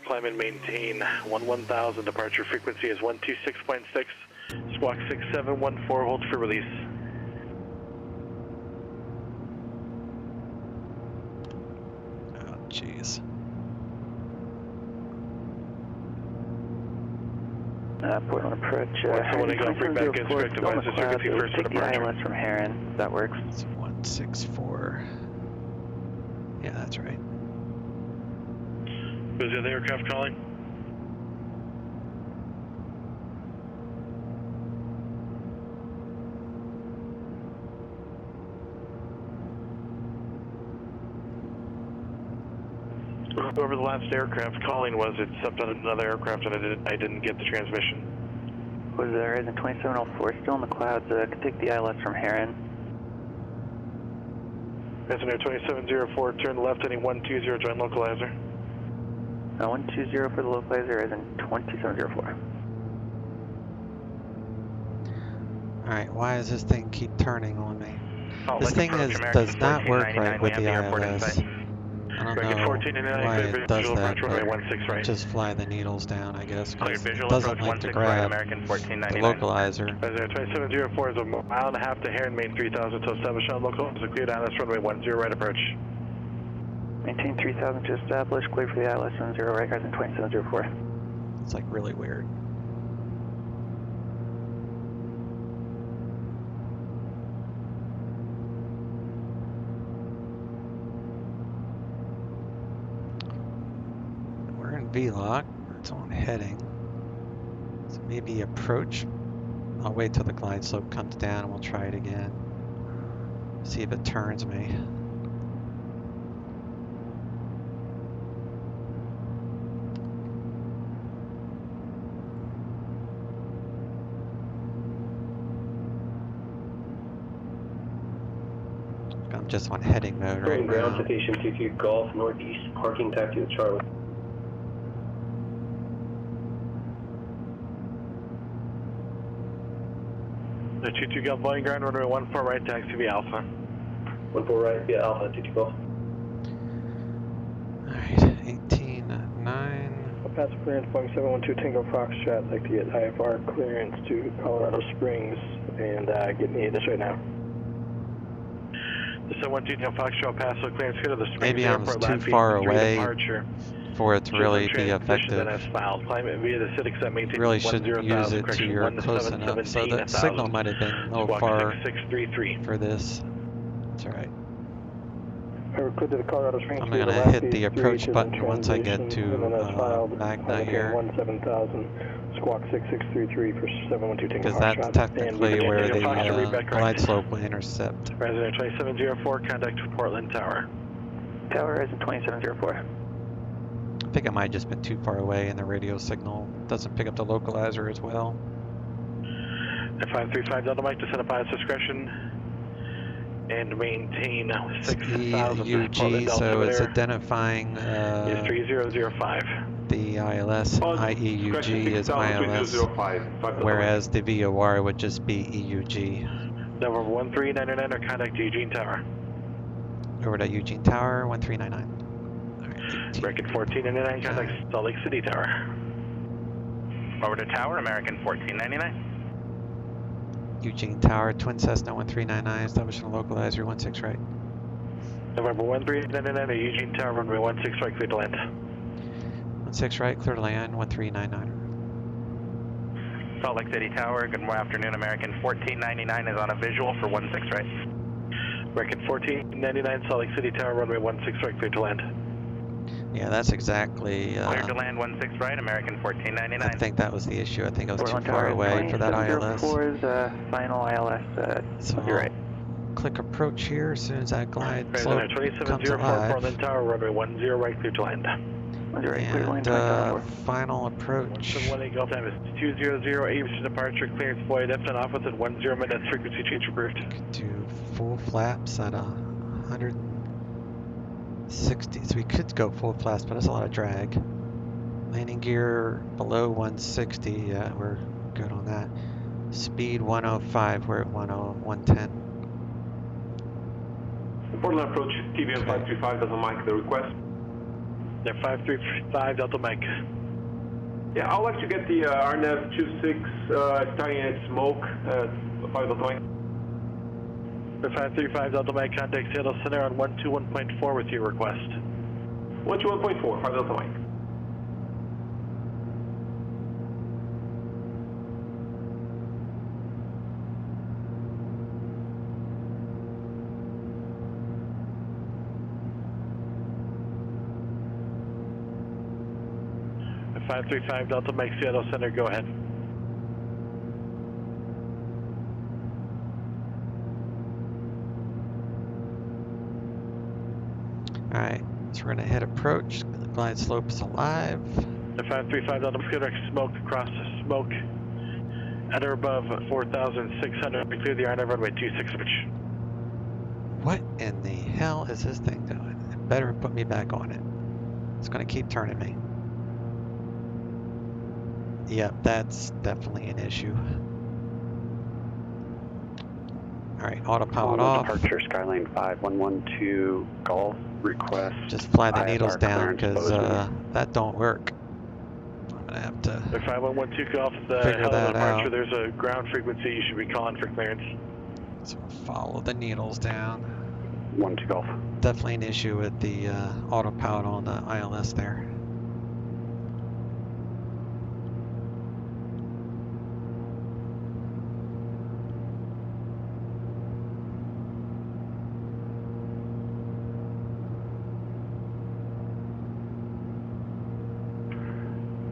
Climb and maintain 1000. Departure frequency is 126.6. Squawk 6714. Hold for release. Jeez. Portland approach. Someone go free back in direct devices. Frequency first Take the departure. ILS from Heron. That works. It's 164. Yeah, that's right. Who's the other aircraft calling? Whoever the last aircraft calling was, it stepped on another aircraft and I didn't get the transmission. Was the Horizon 2704 still in the clouds? Could take the ILS from Heron. Horizon 2704, turn left heading 120, join localizer. 120 for the localizer, Horizon 2704. Alright, why does this thing keep turning on me? Oh, This thing does not work right with the ILS. I don't know why it does that, but just fly the needles down, I guess, because it doesn't like to grab the localizer. 2704 is a mile and a half to Heron, main 3000 to establish on local. So clear down this runway 10 right approach. Maintain 3000 to establish, clear for the ILS 10 right, Horizon 2704. It's like really weird. VLOC, it's on heading, so maybe approach. I'll wait till the glide slope comes down and we'll try it again, see if it turns me. I'm just on heading mode right now. Ground citation 22 Golf Northeast, parking taxi with Charlie. The 22 Golf Boeing ground runway 14 right, taxi via Alpha. 14 right via Alpha, 22 Golf. Alright, 18.9. I'll pass clearance, Boeing 712 Tango Foxtrot. I'd like to get IFR clearance to Colorado Springs and get me this right now. The 712 Tango Foxtrot pass clearance here to the Springs Maybe I'm Airport, too far away for it to really be effective. Really shouldn't use it to you're close enough, so the signal might have been a little far for this. That's alright. I'm going to hit the approach button once I get to Magna here, because that's technically where the glide slope will intercept. Resident 2704, contact Portland Tower. Tower, Horizon 2704. think it might have just been too far away and the radio signal doesn't pick up the localizer as well. 535 Delta Mike, descend upon its discretion and maintain 6,000 EUG, so it's identifying is 3005. the ILS. IEUG is ILS, whereas the VOR would just be EUG. Number 1399 or contact Eugene Tower. Over to Eugene Tower, 1399. American 1499, contact Salt Lake City Tower. Over to Tower, American 1499. Eugene Tower, Twin Cessna 1399, establishing a localizer 16 right. November 1399 at Eugene Tower, runway 16 right, clear to land. 16 right, clear to land, 1399. Salt Lake City Tower, good afternoon, American 1499 is on a visual for 16 right. American 1499, Salt Lake City Tower, runway 16 right, clear to land. Yeah, that's exactly... Cleared to land 16 right, American 1499. I think that was the issue. I think I was too far away for that ILS. 4 is final ILS, so you're right. Click approach here as soon as that glide slope comes 2704 alive. Portland Tower, runway 10 right, clear to land. And final approach. 18 Gulf time is 200, 80% departure, clearance void, F and off within 10 minutes, frequency change approved. Do full flaps at 160, so we could go full flaps, but that's a lot of drag. Landing gear below 160, yeah, we're good on that. Speed 105, we're at 110. Portland approach, TBM 535 doesn't mic the request. They're 535 Delta Mike. Yeah, I'd like to get the RNAV 26 starting at smoke, 5 Delta Mike. The 535 Delta Mike, contact Seattle Center on 121.4 with your request. 121.4, 5 Delta Mike. The 535 Delta Mike, Seattle Center, go ahead. Alright, so we're going to hit approach. The glide slope is alive. The 535 Delta Mike, smoke across the smoke at or above 4,600. We clear the RNAV runway 26 switch. What in the hell is this thing doing? It better put me back on it. It's going to keep turning me. Yep, that's definitely an issue. Alright, autopilot off. Departure, Skyline 5112, Golf, request. Just fly the needles down, because that don't work. I'm going to have to The 5112 Golf, the figure that departure, out. there's a ground frequency you should be calling for clearance. So follow the needles down. 12 Golf. Definitely an issue with the autopilot on the ILS there.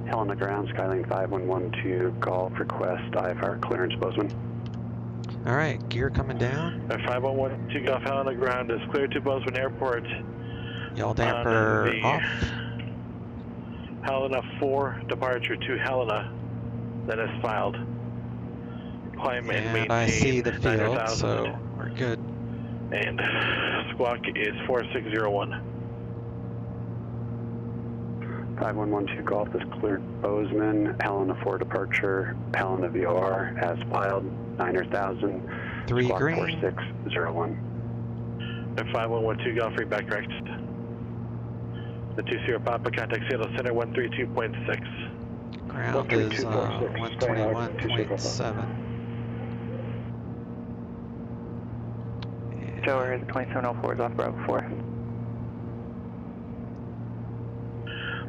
Hell on the ground, Skyline 5112, Golf, request, IFR clearance, Bozeman. Alright, gear coming down. The 5112 Golf, Hell on the ground is clear to Bozeman Airport. Yaw damper off. Helena 4, departure to Helena, that is filed. Climb and maintain. And I see the field, 9,000. so we're good. And squawk is 4601. 5112 Golf is cleared Bozeman, Helena 4 departure, Helena VOR as filed, 9,000. 3 squawk green. The 4601. 5112 Golf, read back correct. The 20 Papa, contact Seattle Center 132.6. Ground is 121.7. Tower is 2704 is off Bravo 4.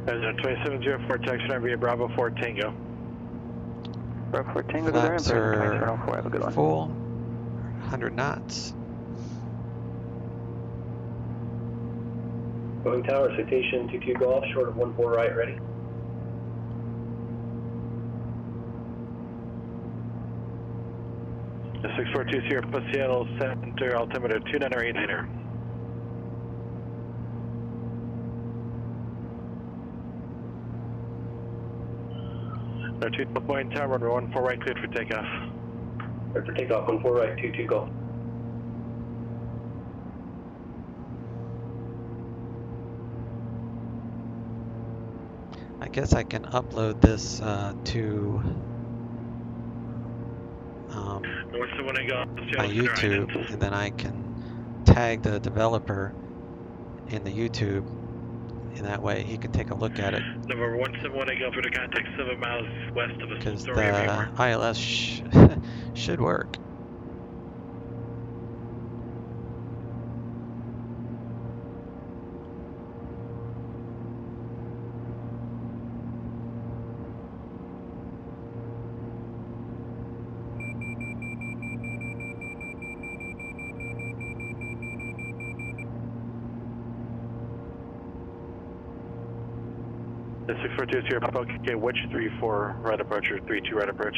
There's a 2704 taxi via Bravo 4 Tango. Bravo 4 Tango, go there, and 2704, have a good one. Full, 100 knots. Boeing Tower, citation 22 Golf, short of 14 right, ready. The 642 Sierra Seattle Center, altimeter 2989er. 2 point tower, runway 14 right, cleared for takeoff. Cleared for takeoff, 14 right, 22 Golf. I guess I can upload this to my YouTube, and then I can tag the developer in the YouTube, and that way he can take a look at it. Number 171 Golf for the contact 7 miles west of Because the Astoria. ILS should work. The 642 Sierra Papa, okay, which 34 right approach or 32 right approach?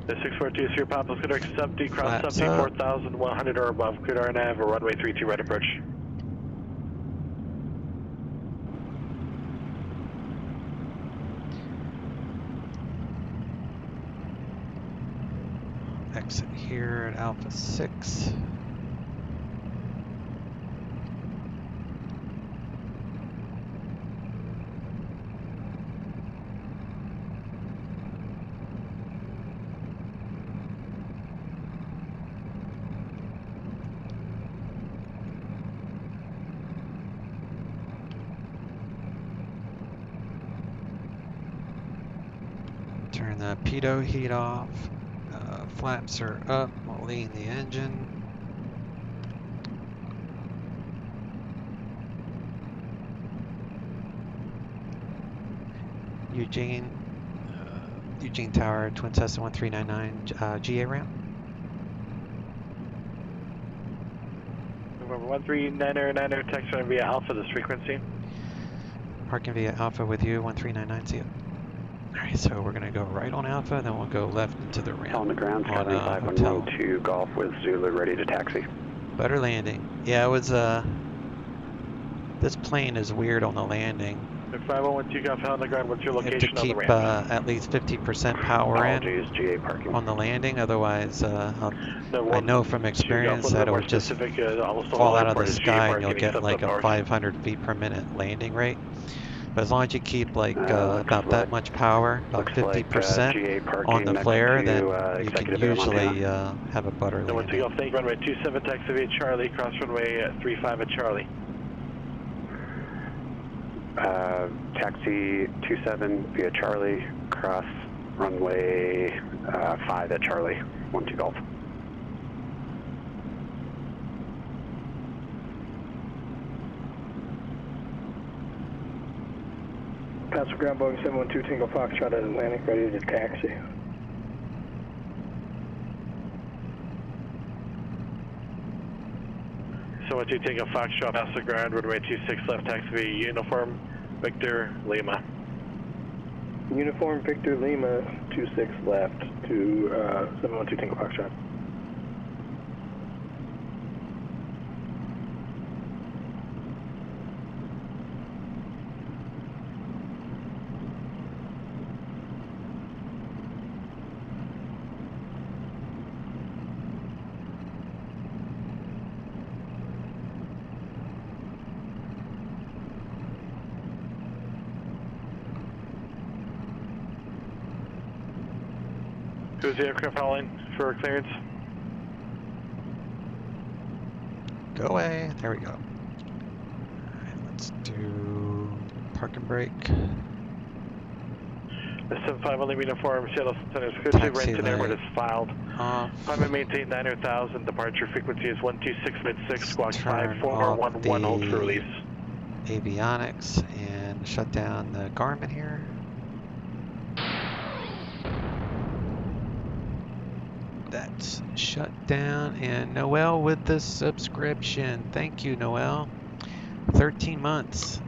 The 642 Sierra Papa is going to accept decross 74,100 or above, clear RNAV or runway 32 right approach. Exit here at Alpha 6. Turn the pitot heat off. Flaps are up. We'll lean the engine. Eugene Tower, Twin Cessna 1399, GA ramp. November 139er, text running via Alpha this frequency. Parking via Alpha with you, 1399, see ya. Alright, so we're going to go right on Alpha, then we'll go left into the ramp. On the ground, Skyline 5112 Golf with Zulu ready to taxi. Butter landing. Yeah, it was, this plane is weird on the landing. 5112 Golf on the ground, what's your location on the ramp? You have to keep at least 50% power in GA parking. on the landing, otherwise I know from experience that it would just fall out of the sky and you'll get like a 500 feet per minute landing rate. But as long as you keep like about that much power, about 50% on the flare, then you can usually have a butter landing. Runway 27 taxi via Charlie, cross runway 35 at Charlie. Taxi 27 via Charlie, cross runway 5 at Charlie, 12 Golf. Passenger ground Boeing 712 Tango Foxtrot at Atlantic, ready to taxi. So what you take a Foxtrot, pass the ground, runway 26 left, taxi via Uniform, Victor, Lima. Uniform, Victor, Lima, 26 left to 712 Tango Foxtrot. Who's the aircraft hauling for clearance? Go away. There we go. Alright, let's do park and brake. The 75 uniform, Seattle Center's frequency, rented airport is filed. Climb and maintain 900,000, departure frequency is 126 squawk 5411, hold for release. Avionics and shut down the Garmin here. That's shut down, and Noel with the subscription. Thank you, Noel. 13 months.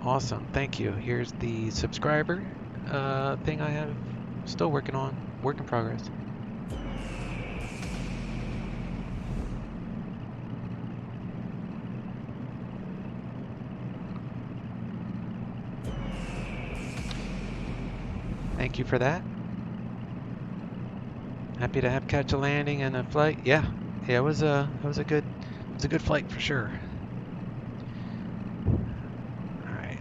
Awesome, thank you. Here's the subscriber thing I have still working on, work in progress. Thank you for that. Happy to have catch a landing and a flight. Yeah, it was a good flight for sure. All right,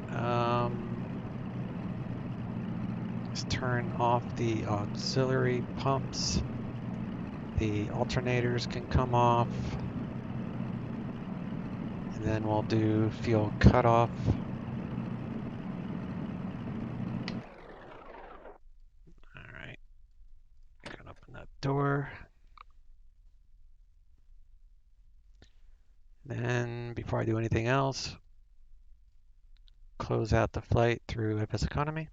let's turn off the auxiliary pumps. The alternators can come off, and then we'll do fuel cutoff. All right, gonna open that door. Then, before I do anything else, close out the flight through FS Economy.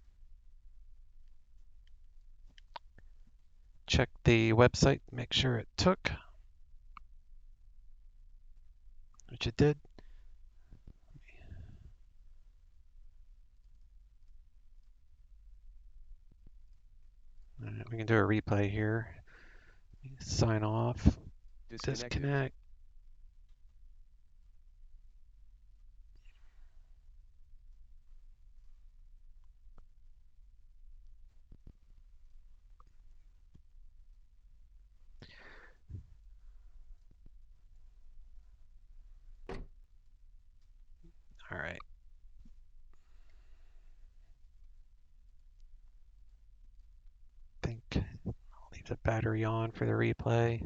Check the website, make sure it took, which it did. All right, we can do a replay here. Sign off, disconnect. All right. I think I'll leave the battery on for the replay.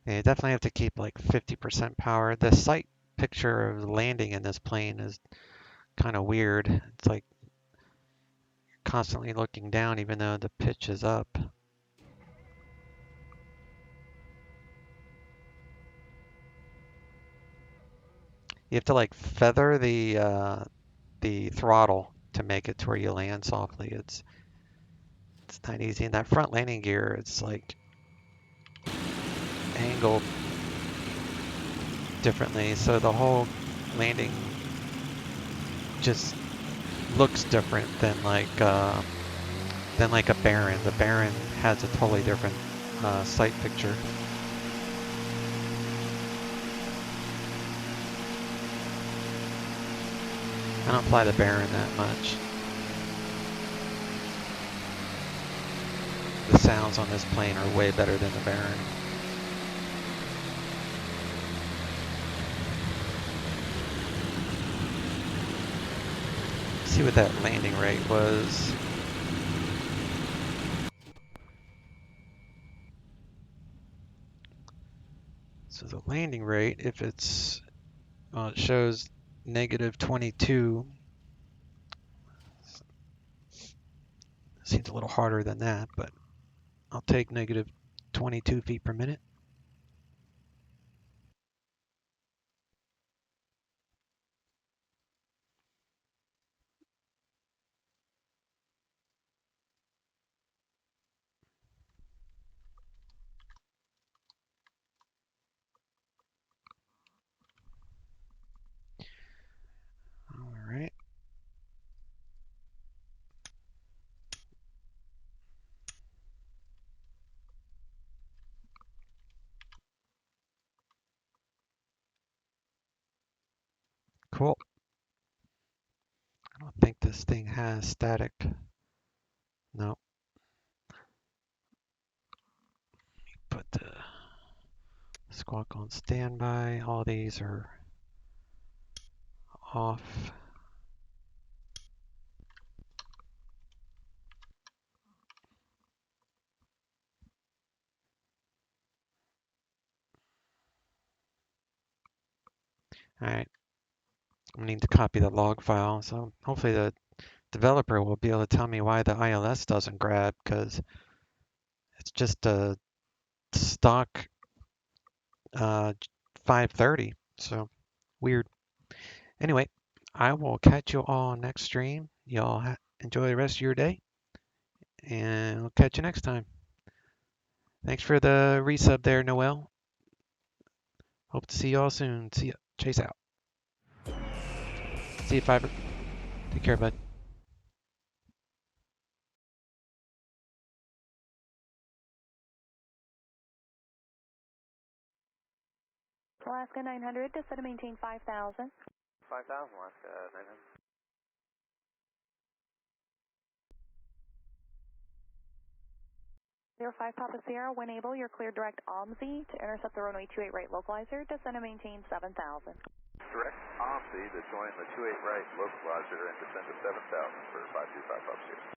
Yeah, you definitely have to keep like 50% power. The sight picture of landing in this plane is kind of weird. It's like constantly looking down even though the pitch is up. You have to like feather the throttle to make it to where you land softly. It's not easy. And that front landing gear, it's like angled differently, so the whole landing just looks different than like a Baron. The Baron has a totally different sight picture. I don't fly the Baron that much. The sounds on this plane are way better than the Baron. Let's see what that landing rate was. So the landing rate, if it's, well, it shows -22. Seems a little harder than that, but I'll take -22 feet per minute. All right. Cool. I don't think this thing has static. No. Put the squawk on standby. All these are off. All right. I need to copy the log file. So hopefully the developer will be able to tell me why the ILS doesn't grab, because it's just a stock 5:30. So weird. Anyway, I will catch you all next stream. Y'all enjoy the rest of your day, and I'll catch you next time. Thanks for the resub there, Noel. Hope to see y'all soon. See ya. Chase out. See you, Fiverr. Take care, bud. Alaska 900, descend to maintain 5,000. 5,000, Alaska 900. 05 Papa Sierra, when able, you're cleared direct OMSI to intercept the runway 28 right localizer, descend to maintain 7,000. Direct OMSI to join the 28 right localizer and descend to 7,000 for 525 Papa Sierra.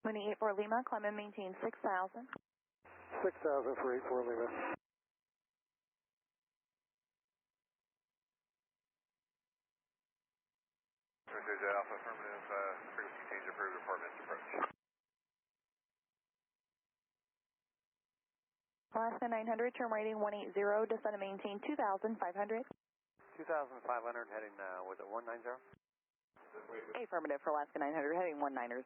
Winning 84 Lima, climb and maintain 6,000. 6,000 for 84 Lima. Alpha affirmative, frequency change approved, department approach. Alaska 900, turn rating 180, descend to maintain 2,500. 2,500 heading, was it 190? Affirmative for Alaska 900, heading 190.